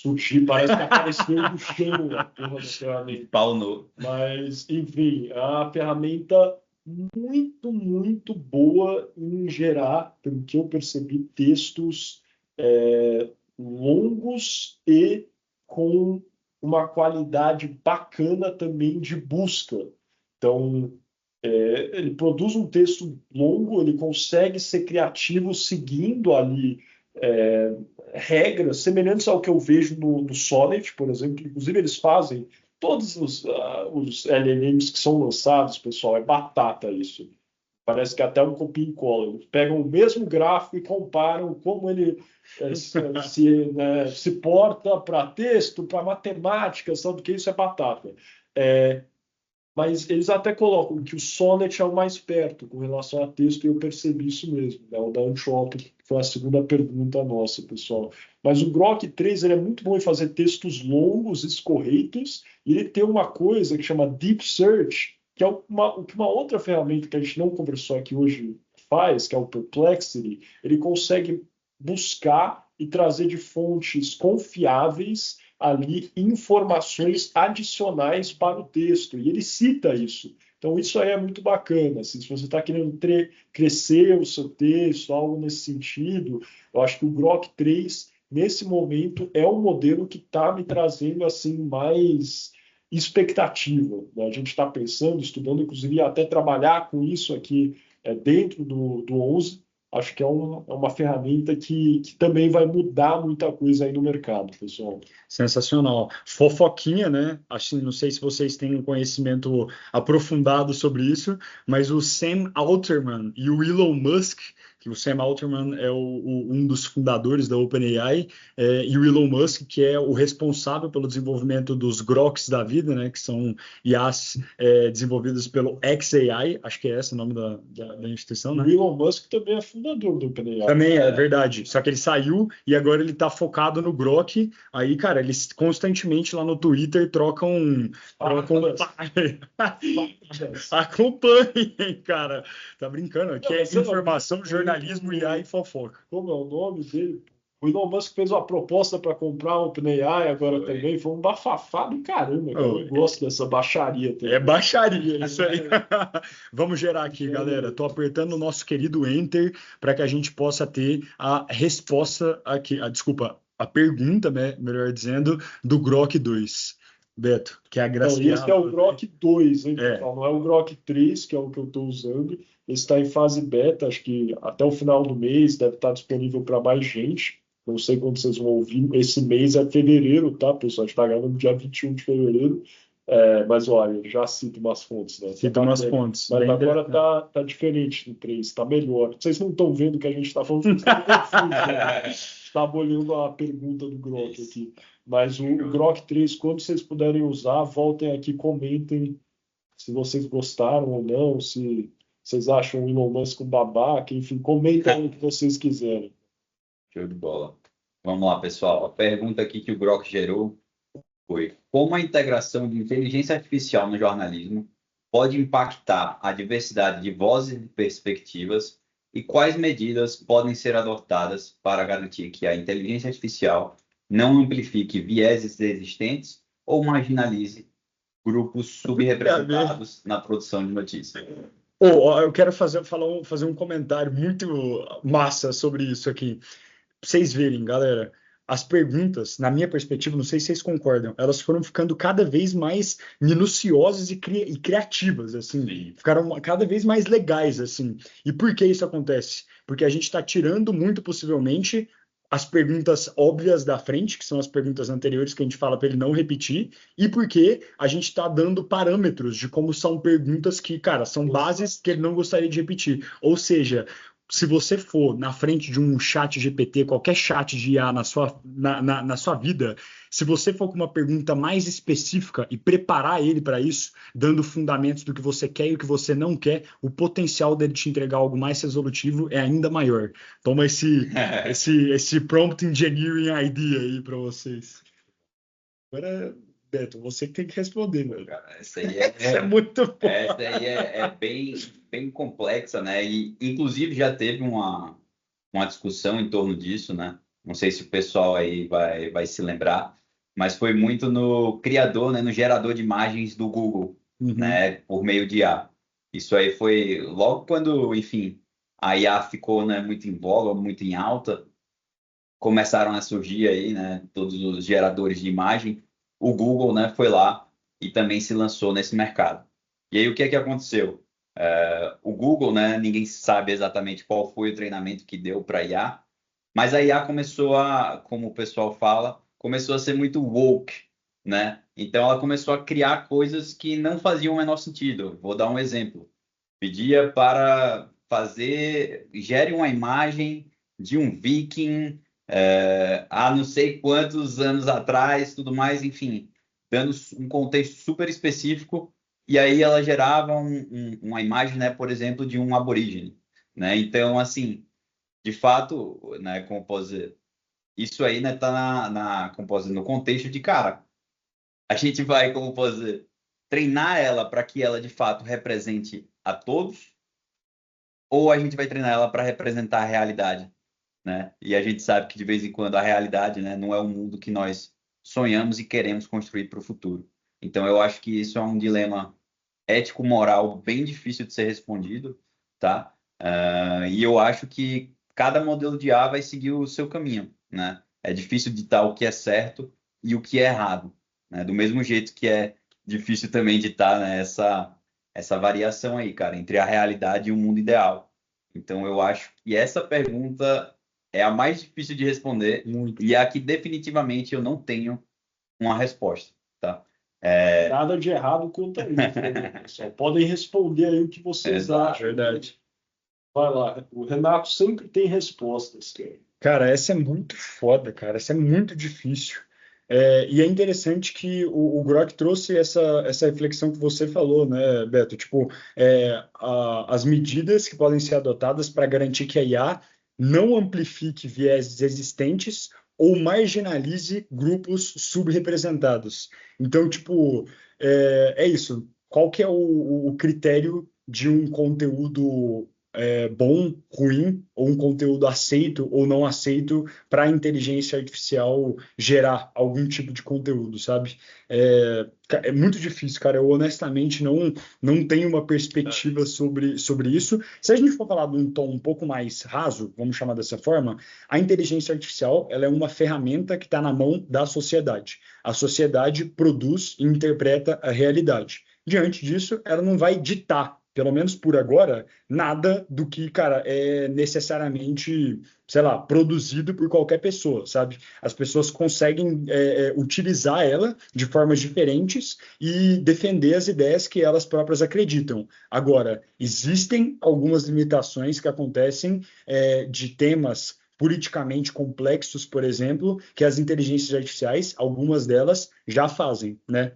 surgir, parece que apareceu do chão a porra da ferramenta. Pau no. Mas, enfim, é uma ferramenta muito, muito boa em gerar, pelo que eu percebi, textos longos e com uma qualidade bacana também de busca. Então, ele produz um texto longo, ele consegue ser criativo seguindo ali regras semelhantes ao que eu vejo no Sonnet, por exemplo. Inclusive, eles fazem todos os LLMs que são lançados, pessoal, é batata isso. Parece que até um copia e cola. Eles pegam o mesmo gráfico e comparam como ele se porta para texto, para matemática, sabe do que isso é batata. Mas eles até colocam que o Sonnet é o mais perto com relação a texto, e eu percebi isso mesmo, né? O da Anthropic, que foi a segunda pergunta nossa, pessoal. Mas o Grok 3 ele é muito bom em fazer textos longos, escorreitos, e ele tem uma coisa que chama Deep Search, que é o que uma outra ferramenta que a gente não conversou aqui hoje faz, que é o Perplexity. Ele consegue buscar e trazer de fontes confiáveis ali informações adicionais para o texto, e ele cita isso. Então, isso aí é muito bacana. Assim, se você está querendo crescer o seu texto, algo nesse sentido, eu acho que o Grok 3, nesse momento, é um modelo que está me trazendo assim mais expectativa, né? A gente está pensando, estudando, inclusive, até trabalhar com isso aqui dentro do 11. Acho que é uma ferramenta que também vai mudar muita coisa aí no mercado, pessoal. Sensacional. Fofoquinha, né? Não sei se vocês têm um conhecimento aprofundado sobre isso, mas o Sam Altman e o Elon Musk, que o Sam Altman é um dos fundadores da OpenAI, e o Elon Musk, que é o responsável pelo desenvolvimento dos Groks da vida, né? Que são IAs desenvolvidos pelo XAI, acho que é esse o nome da instituição, né? O Elon Musk também é fundador do OpenAI. Também é verdade. Só que ele saiu e agora ele tá focado no Grok. Aí, cara, eles constantemente lá no Twitter trocam. Acompanhem, cara. Tá brincando? Aqui é informação, jornalismo e aí fofoca. Como é o nome dele? O Elon Musk fez uma proposta para comprar o OpenAI agora também. Foi um bafafá do caramba. Eu gosto dessa baixaria também. É baixaria, isso aí. Vamos gerar aqui, galera. Tô apertando o nosso querido Enter para que a gente possa ter a resposta aqui. Desculpa, a pergunta, né, melhor dizendo, do Grok 2. Beto, que é agraciado. Esse é o Grok 2, hein, pessoal? Não é o Grok 3, que é o que eu estou usando. Esse está em fase beta, acho que até o final do mês deve estar disponível para mais gente. Não sei quando vocês vão ouvir. Esse mês é fevereiro, tá, pessoal? A gente está gravando no dia 21 de fevereiro. Mas olha, já cito umas fontes, né? Cito umas fontes. Mas agora tá diferente do 3, tá melhor. Vocês não estão vendo o que a gente está falando, vocês estão confusos, né? Estava olhando a pergunta do Grok aqui. Mas o Grok 3, quando vocês puderem usar, voltem aqui, comentem se vocês gostaram ou não, se vocês acham o Elon Musk um babaca, enfim, comentem o que vocês quiserem. Show de bola. Vamos lá, pessoal. A pergunta aqui que o Grok gerou foi: como a integração de inteligência artificial no jornalismo pode impactar a diversidade de vozes e perspectivas, e quais medidas podem ser adotadas para garantir que a inteligência artificial não amplifique vieses existentes ou marginalize grupos subrepresentados na produção de notícias? Eu quero fazer um comentário muito massa sobre isso aqui. Pra vocês verem, galera, as perguntas, na minha perspectiva, não sei se vocês concordam, elas foram ficando cada vez mais minuciosas e criativas, assim. Sim. Ficaram cada vez mais legais, assim. E por que isso acontece? Porque a gente está tirando, muito possivelmente, as perguntas óbvias da frente, que são as perguntas anteriores que a gente fala para ele não repetir, e porque a gente está dando parâmetros de como são perguntas que, cara, são bases que ele não gostaria de repetir. Ou seja, se você for na frente de um chat GPT, qualquer chat de IA na sua vida, se você for com uma pergunta mais específica e preparar ele para isso, dando fundamentos do que você quer e o que você não quer, o potencial dele te entregar algo mais resolutivo é ainda maior. Toma esse prompt engineering idea aí para vocês. Agora, Beto, você que tem que responder, meu. Essa aí é muito bom. Essa aí é bem complexa, né? E, inclusive, já teve uma discussão em torno disso, né? Não sei se o pessoal aí vai se lembrar, mas foi muito no criador, né, no gerador de imagens do Google, Uhum. né, por meio de IA. Isso aí foi logo quando, enfim, a IA ficou, né, muito em voga, muito em alta, começaram a surgir aí, né, todos os geradores de imagem. O Google, né, foi lá e também se lançou nesse mercado. E aí o que é que aconteceu? O Google, né, ninguém sabe exatamente qual foi o treinamento que deu para a IA, mas a IA começou a, como o pessoal fala, começou a ser muito woke, né? Então ela começou a criar coisas que não faziam o menor sentido. Vou dar um exemplo. Pedia para gere uma imagem de um viking há não sei quantos anos atrás, tudo mais, enfim, dando um contexto super específico, e aí ela gerava uma imagem, né, por exemplo, de um aborígene, né? Então, assim, de fato, né, como posso dizer, isso aí, né, tá como posso dizer, no contexto de, cara, a gente vai, como posso dizer, treinar ela para que ela, de fato, represente a todos, ou a gente vai treinar ela para representar a realidade, né? E a gente sabe que de vez em quando a realidade, né, não é o mundo que nós sonhamos e queremos construir para o futuro. Então eu acho que isso é um dilema ético-moral bem difícil de ser respondido, tá? E eu acho que cada modelo de IA vai seguir o seu caminho, né? É difícil ditar o que é certo e o que é errado, né? Do mesmo jeito que é difícil também ditar, né, essa variação aí, cara, entre a realidade e o mundo ideal. Então eu acho que essa pergunta é a mais difícil de responder Muito. e é a que definitivamente eu não tenho uma resposta, tá? É, Nada de errado quanto a isso, né, pessoal? Podem responder aí o que vocês Exato. acham. Verdade. Vai lá, o Renato sempre tem respostas, cara. Cara, essa é muito foda, cara. Essa é muito difícil. E é interessante que o Grok trouxe essa reflexão que você falou, né, Beto? Tipo, as medidas que podem ser adotadas para garantir que a IA não amplifique vieses existentes ou marginalize grupos subrepresentados. Então, tipo, é isso. Qual que é o critério de um conteúdo bom, ruim, ou um conteúdo aceito ou não aceito para a inteligência artificial gerar algum tipo de conteúdo, sabe? É muito difícil, cara. Eu honestamente não tenho uma perspectiva sobre isso. Se a gente for falar de um tom um pouco mais raso, vamos chamar dessa forma, a inteligência artificial ela é uma ferramenta que está na mão da sociedade. A sociedade produz e interpreta a realidade. Diante disso, ela não vai ditar, pelo menos por agora, nada do que, cara, é necessariamente, sei lá, produzido por qualquer pessoa, sabe? As pessoas conseguem utilizar ela de formas diferentes e defender as ideias que elas próprias acreditam. Agora, existem algumas limitações que acontecem de temas politicamente complexos, por exemplo, que as inteligências artificiais, algumas delas, já fazem, né?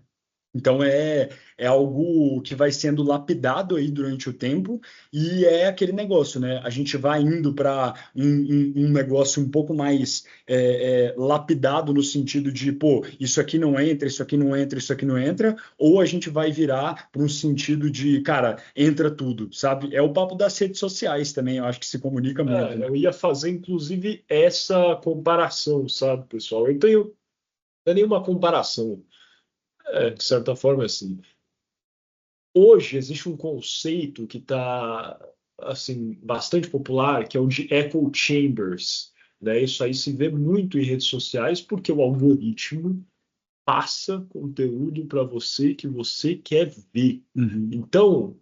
Então é algo que vai sendo lapidado aí durante o tempo e é aquele negócio, né? A gente vai indo para um negócio um pouco mais lapidado no sentido de, pô, isso aqui não entra, isso aqui não entra, isso aqui não entra, ou a gente vai virar para um sentido de, cara, entra tudo, sabe? É o papo das redes sociais também, eu acho que se comunica muito, né? Eu ia fazer, inclusive, essa comparação, sabe, pessoal? Eu tenho não é nenhuma comparação, de certa forma, assim. Hoje existe um conceito que está assim bastante popular, que é o de echo chambers, né? Isso aí se vê muito em redes sociais porque o algoritmo passa conteúdo para você que você quer ver. Uhum. Então,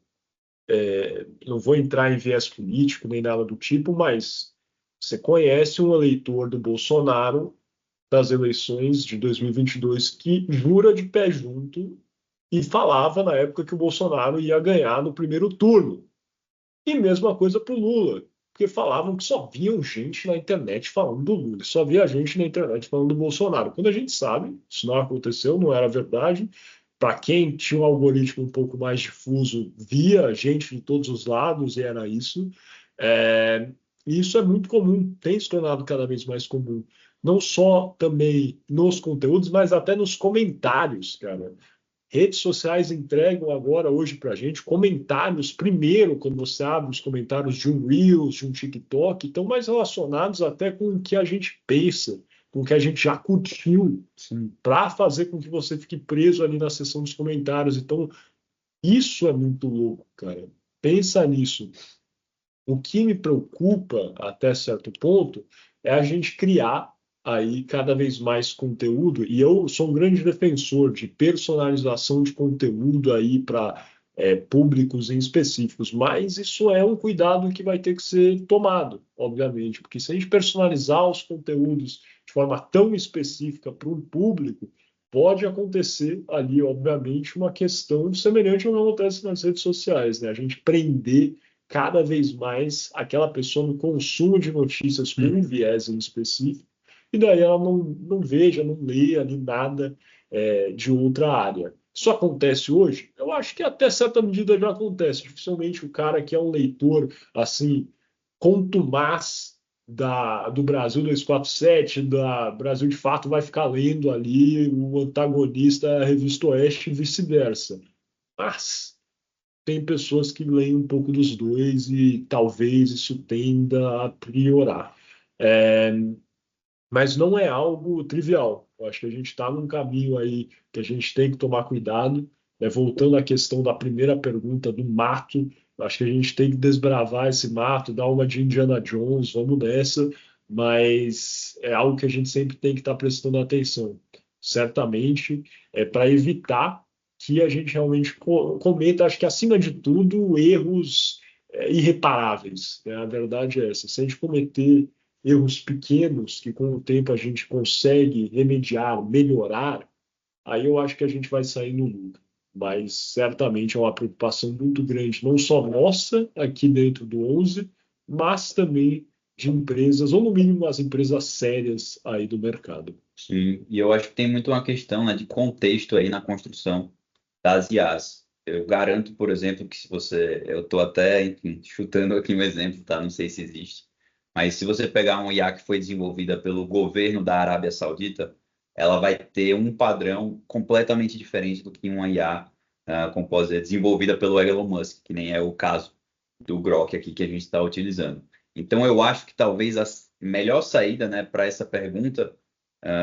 não vou entrar em viés político nem nada do tipo, mas você conhece um eleitor do Bolsonaro das eleições de 2022 que jura de pé junto e falava na época que o Bolsonaro ia ganhar no primeiro turno. E mesma coisa para o Lula, porque falavam que só viam gente na internet falando do Lula, só via gente na internet falando do Bolsonaro. Quando a gente sabe, isso não aconteceu, não era verdade. Para quem tinha um algoritmo um pouco mais difuso, via gente de todos os lados e era isso. É, e isso é muito comum, tem se tornado cada vez mais comum. Não só também nos conteúdos, mas até nos comentários, cara. Redes sociais entregam agora, hoje, para a gente, comentários, primeiro, quando você abre os comentários de um Reels, de um TikTok, estão mais relacionados até com o que a gente pensa, com o que a gente já curtiu, para fazer com que você fique preso ali na seção dos comentários. Então, isso é muito louco, cara. Pensa nisso. O que me preocupa, até certo ponto, é a gente criar aí cada vez mais conteúdo, e eu sou um grande defensor de personalização de conteúdo aí para públicos em específicos, mas isso é um cuidado que vai ter que ser tomado, obviamente, porque se a gente personalizar os conteúdos de forma tão específica para um público, pode acontecer ali, obviamente, uma questão semelhante ao que acontece nas redes sociais, né? A gente prender cada vez mais aquela pessoa no consumo de notícias com um viés em específico, e daí ela não veja, não leia ali nada de outra área. Isso acontece hoje? Eu acho que até certa medida já acontece. Dificilmente o cara que é um leitor assim contumaz do Brasil 247, da Brasil de Fato, vai ficar lendo ali o antagonista da Revista Oeste e vice-versa. Mas tem pessoas que leem um pouco dos dois e talvez isso tenda a priorar. É, mas não é algo trivial. Eu acho que a gente está num caminho aí que a gente tem que tomar cuidado. Voltando à questão da primeira pergunta do mato, eu acho que a gente tem que desbravar esse mato, dar uma de Indiana Jones, vamos nessa, mas é algo que a gente sempre tem que estar prestando atenção. Certamente, para evitar que a gente realmente cometa, acho que acima de tudo, erros irreparáveis, né? A verdade é essa. Se a gente cometer erros pequenos que com o tempo a gente consegue remediar, melhorar, aí eu acho que a gente vai sair no lucro. Mas certamente é uma preocupação muito grande, não só nossa aqui dentro do 11, mas também de empresas, ou no mínimo as empresas sérias aí do mercado. Sim, e eu acho que tem muito uma questão, né, de contexto aí na construção das IAs. Eu garanto, por exemplo, que se você, eu estou até, enfim, chutando aqui um exemplo, tá? Não sei se existe, mas se você pegar uma IA que foi desenvolvida pelo governo da Arábia Saudita, ela vai ter um padrão completamente diferente do que uma IA, como posso dizer, desenvolvida pelo Elon Musk, que nem é o caso do Grok aqui que a gente está utilizando. Então, eu acho que talvez a melhor saída, né, para essa pergunta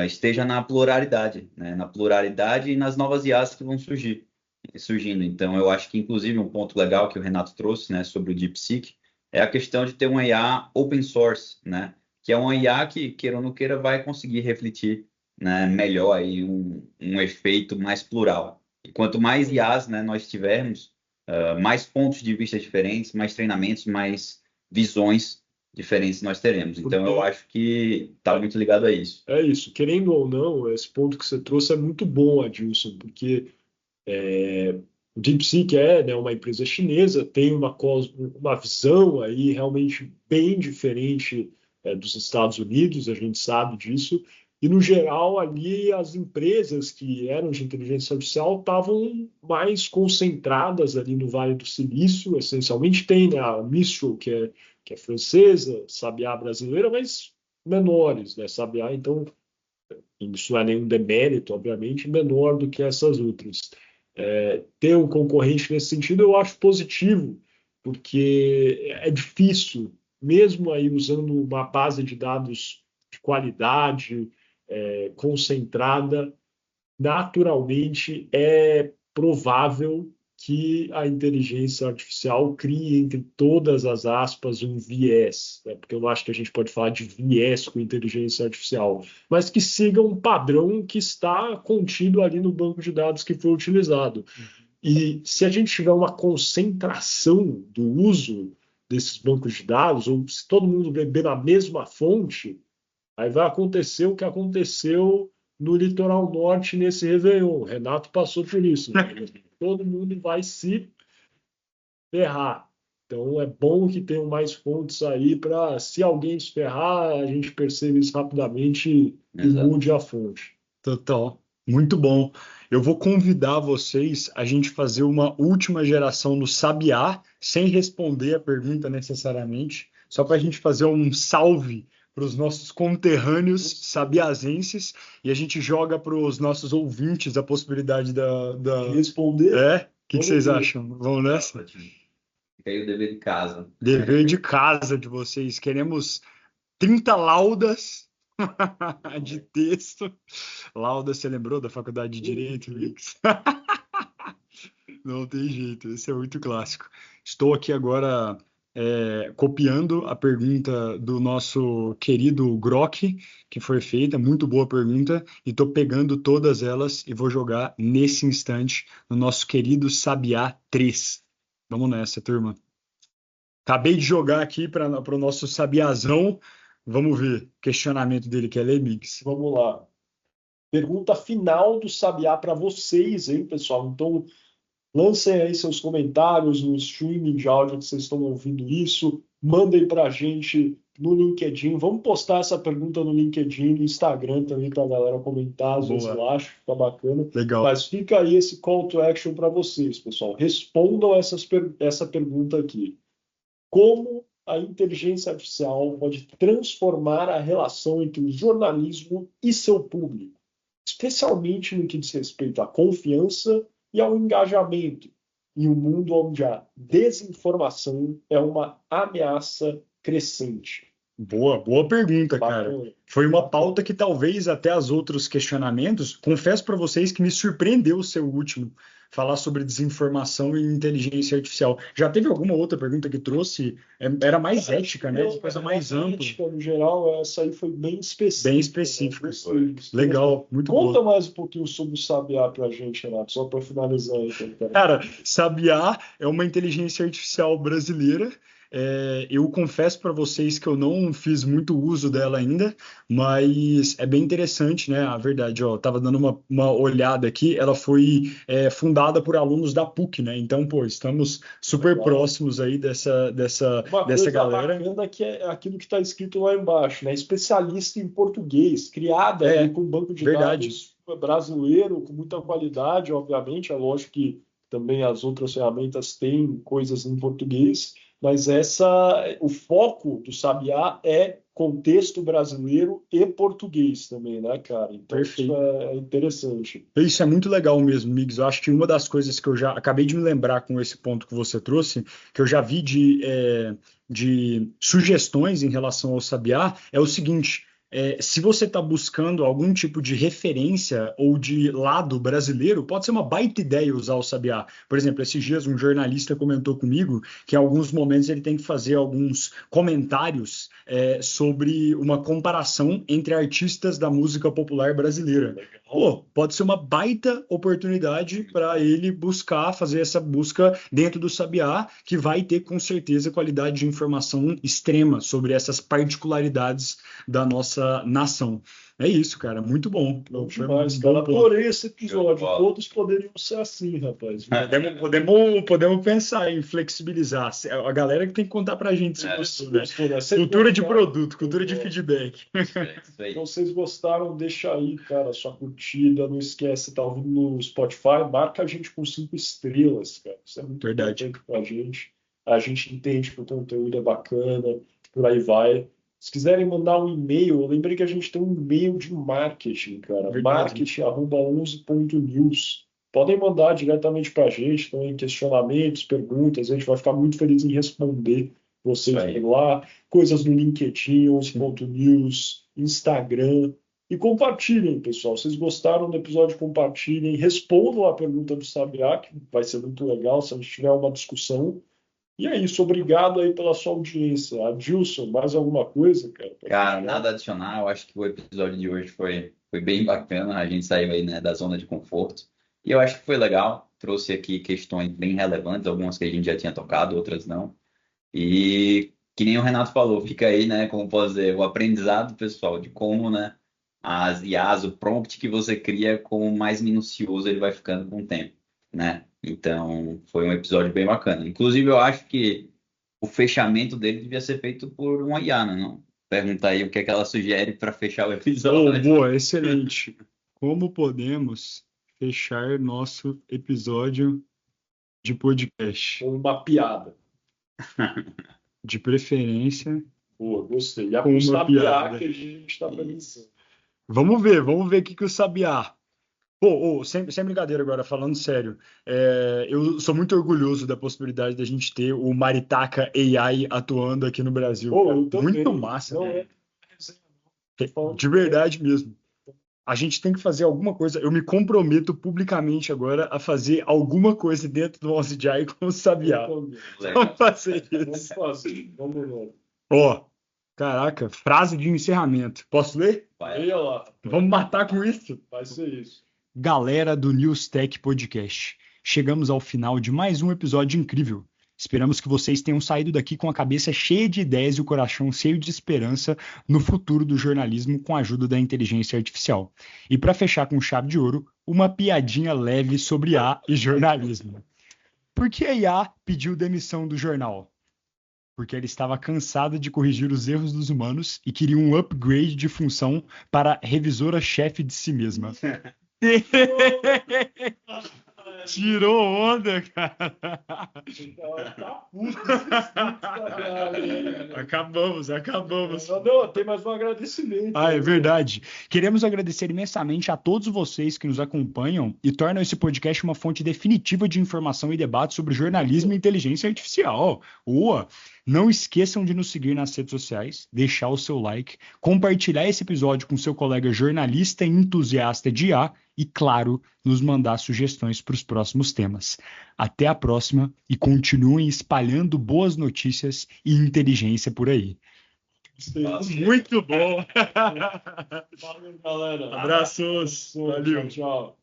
esteja na pluralidade, né, na pluralidade e nas novas IAs que vão surgindo. Então, eu acho que, inclusive, um ponto legal que o Renato trouxe, né, sobre o DeepSeek, é a questão de ter uma IA open source, né, que é uma IA que, queira ou não queira, vai conseguir refletir, né, melhor aí um efeito mais plural. E quanto mais IAs, né, nós tivermos, mais pontos de vista diferentes, mais treinamentos, mais visões diferentes nós teremos. Então, eu acho que está muito ligado a isso. É isso. Querendo ou não, esse ponto que você trouxe é muito bom, Adilson, porque o DeepSeek né, uma empresa chinesa, tem uma visão aí realmente bem diferente dos Estados Unidos, a gente sabe disso, e no geral ali as empresas que eram de inteligência artificial estavam mais concentradas ali no Vale do Silício, essencialmente tem, né, a Mistral, que é francesa, Sabiá brasileira, mas menores, né, Sabiá, então isso não é nenhum demérito, obviamente, menor do que essas outras. Ter um concorrente nesse sentido eu acho positivo, porque é difícil, mesmo aí usando uma base de dados de qualidade, concentrada, naturalmente é provável que a inteligência artificial crie, entre todas as aspas, um viés, né? Porque eu não acho que a gente pode falar de viés com inteligência artificial, mas que siga um padrão que está contido ali no banco de dados que foi utilizado. E se a gente tiver uma concentração do uso desses bancos de dados, ou se todo mundo beber na mesma fonte, aí vai acontecer o que aconteceu no litoral norte nesse Réveillon. O Renato passou por isso. Todo mundo vai se ferrar. Então é bom que tenham mais fontes aí para, se alguém se ferrar, a gente percebe isso rapidamente e mude a fonte. Total. Muito bom. Eu vou convidar vocês a gente fazer uma última geração no Sabiá, sem responder a pergunta necessariamente, só para a gente fazer um salve os nossos conterrâneos sabiazenses e a gente joga para os nossos ouvintes a possibilidade da... Responder? O que Vamos vocês ver. acham? Vamos nessa? Fica aí o dever de casa. Dever de casa de vocês. Queremos 30 laudas de texto. Lauda, você lembrou da faculdade de Direito, Mix? Não tem jeito, esse é muito clássico. Estou aqui agora copiando a pergunta do nosso querido Grok, que foi feita, muito boa pergunta, e estou pegando todas elas e vou jogar nesse instante no nosso querido Sabiá 3. Vamos nessa, turma. Acabei de jogar aqui para o nosso Sabiazão. Vamos ver o questionamento dele, quer ler, Mix? Vamos lá. Pergunta final do Sabiá para vocês, hein, pessoal? Então, lancem aí seus comentários no streaming de áudio que vocês estão ouvindo isso. Mandem para a gente no LinkedIn. Vamos postar essa pergunta no LinkedIn, no Instagram também, para a galera comentar. Às vezes eu acho, fica bacana. Legal. Mas fica aí esse call to action para vocês, pessoal. Respondam essa pergunta aqui. Como a inteligência artificial pode transformar a relação entre o jornalismo e seu público, especialmente no que diz respeito à confiança e ao engajamento, em um mundo onde a desinformação é uma ameaça crescente? Boa pergunta, cara. Bacana. Foi uma pauta que talvez até os outros questionamentos, confesso para vocês que me surpreendeu o seu último, falar sobre desinformação e inteligência artificial. Já teve alguma outra pergunta que trouxe? Era mais ética, né? Coisa mais ampla. Ética, no geral, essa aí foi bem específica. Bem específica. Né? Legal, muito bom. Conta mais um pouquinho sobre o Sabiá pra gente, Renato, só para finalizar aí. Cara, Sabiá é uma inteligência artificial brasileira. Eu confesso para vocês que eu não fiz muito uso dela ainda, mas é bem interessante, né? A verdade, ó, tava dando uma olhada aqui, ela foi fundada por alunos da PUC, né? Então, pô, estamos super próximos aí dessa galera. Bacana que é aquilo que está escrito lá embaixo, né? Especialista em português, criada com um banco de dados brasileiro, com muita qualidade, obviamente. É lógico que também as outras ferramentas têm coisas em português, mas o foco do Sabiá é contexto brasileiro e português também, né, cara? Então, perfeito. Isso é interessante. Isso é muito legal mesmo, Migs. Eu acho que uma das coisas que eu já acabei de me lembrar com esse ponto que você trouxe, que eu já vi de sugestões em relação ao Sabiá, é o seguinte. Se você está buscando algum tipo de referência ou de lado brasileiro, pode ser uma baita ideia usar o Sabiá. Por exemplo, esses dias um jornalista comentou comigo que em alguns momentos ele tem que fazer alguns comentários sobre uma comparação entre artistas da música popular brasileira. Pô, pode ser uma baita oportunidade para ele fazer essa busca dentro do Sabiá, que vai ter com certeza qualidade de informação extrema sobre essas particularidades da nossa nação. É isso, cara. Muito bom. Não demais, cara. Adorei esse episódio. Todos poderiam ser assim, rapaz. Podemos pensar em flexibilizar. A galera que tem que contar pra gente se gostou, né? Cultura de produto, cultura de feedback. Então, vocês gostaram, deixa aí, cara, sua curtida. Não esquece, tá ouvindo no Spotify, marca a gente com 5 estrelas, cara. Isso é muito importante pra gente. A gente entende que o conteúdo é bacana, por aí vai. Se quiserem mandar um e-mail, eu lembrei que a gente tem um e-mail de marketing, cara. marketing@11.news. Podem mandar diretamente para a gente, também questionamentos, perguntas. A gente vai ficar muito feliz em responder vocês por lá. Coisas no LinkedIn, 11.news, Instagram. E compartilhem, pessoal. Vocês gostaram do episódio, compartilhem. Respondam a pergunta do Sabiá, que vai ser muito legal se a gente tiver uma discussão. E é isso, obrigado aí pela sua audiência. Adilson, mais alguma coisa, cara? Cara, nada a adicionar. Eu acho que o episódio de hoje foi bem bacana. A gente saiu aí, né, da zona de conforto. E eu acho que foi legal. Trouxe aqui questões bem relevantes, algumas que a gente já tinha tocado, outras não. E que nem o Renato falou, fica aí, né, como posso dizer, o aprendizado, pessoal, de como, né, as IAs, o prompt que você cria, como mais minucioso ele vai ficando com o tempo, né? Então, foi um episódio bem bacana. Inclusive, eu acho que o fechamento dele devia ser feito por uma IA, né? Não? Perguntar aí o que é que ela sugere para fechar o episódio. Boa, excelente. Como podemos fechar nosso episódio de podcast? Uma piada. De preferência. Pô, gostei. E a Com uma Sabiá piada. que a gente está pensando. Vamos ver o que o Sabiá. Pô, sem brincadeira agora, falando sério, eu sou muito orgulhoso da possibilidade da gente ter o Maritaka AI atuando aqui no Brasil, Pô, cara. eu também. Muito massa. Não é resenha, não. Tô falando De verdade mesmo. A gente tem que fazer alguma coisa. Eu me comprometo publicamente agora a fazer alguma coisa dentro do 11 Jai com o Sabiá. também. Vamos fazer Vamos isso. fazer. Vamos lá. Ó, caraca, frase de encerramento. Posso ler? Vai. Leia lá. Vamos matar com isso. Vai ser isso. Galera do News Tech Podcast, chegamos ao final de mais um episódio incrível. Esperamos que vocês tenham saído daqui com a cabeça cheia de ideias e o coração cheio de esperança no futuro do jornalismo com a ajuda da inteligência artificial. E para fechar com chave de ouro, uma piadinha leve sobre IA e jornalismo. Por que a IA pediu demissão do jornal? Porque ele estava cansado de corrigir os erros dos humanos e queria um upgrade de função para revisora-chefe de si mesma. Tirou onda, cara. Tá puto. Acabamos. Não, tem mais um agradecimento. Ah, é verdade. Queremos agradecer imensamente a todos vocês que nos acompanham e tornam esse podcast uma fonte definitiva de informação e debate sobre jornalismo e inteligência artificial. Ua! Não esqueçam de nos seguir nas redes sociais, deixar o seu like, compartilhar esse episódio com seu colega jornalista e entusiasta de IA e, claro, nos mandar sugestões para os próximos temas. Até a próxima e continuem espalhando boas notícias e inteligência por aí. Muito bom! Valeu, galera. Abraços! Valeu! Tchau.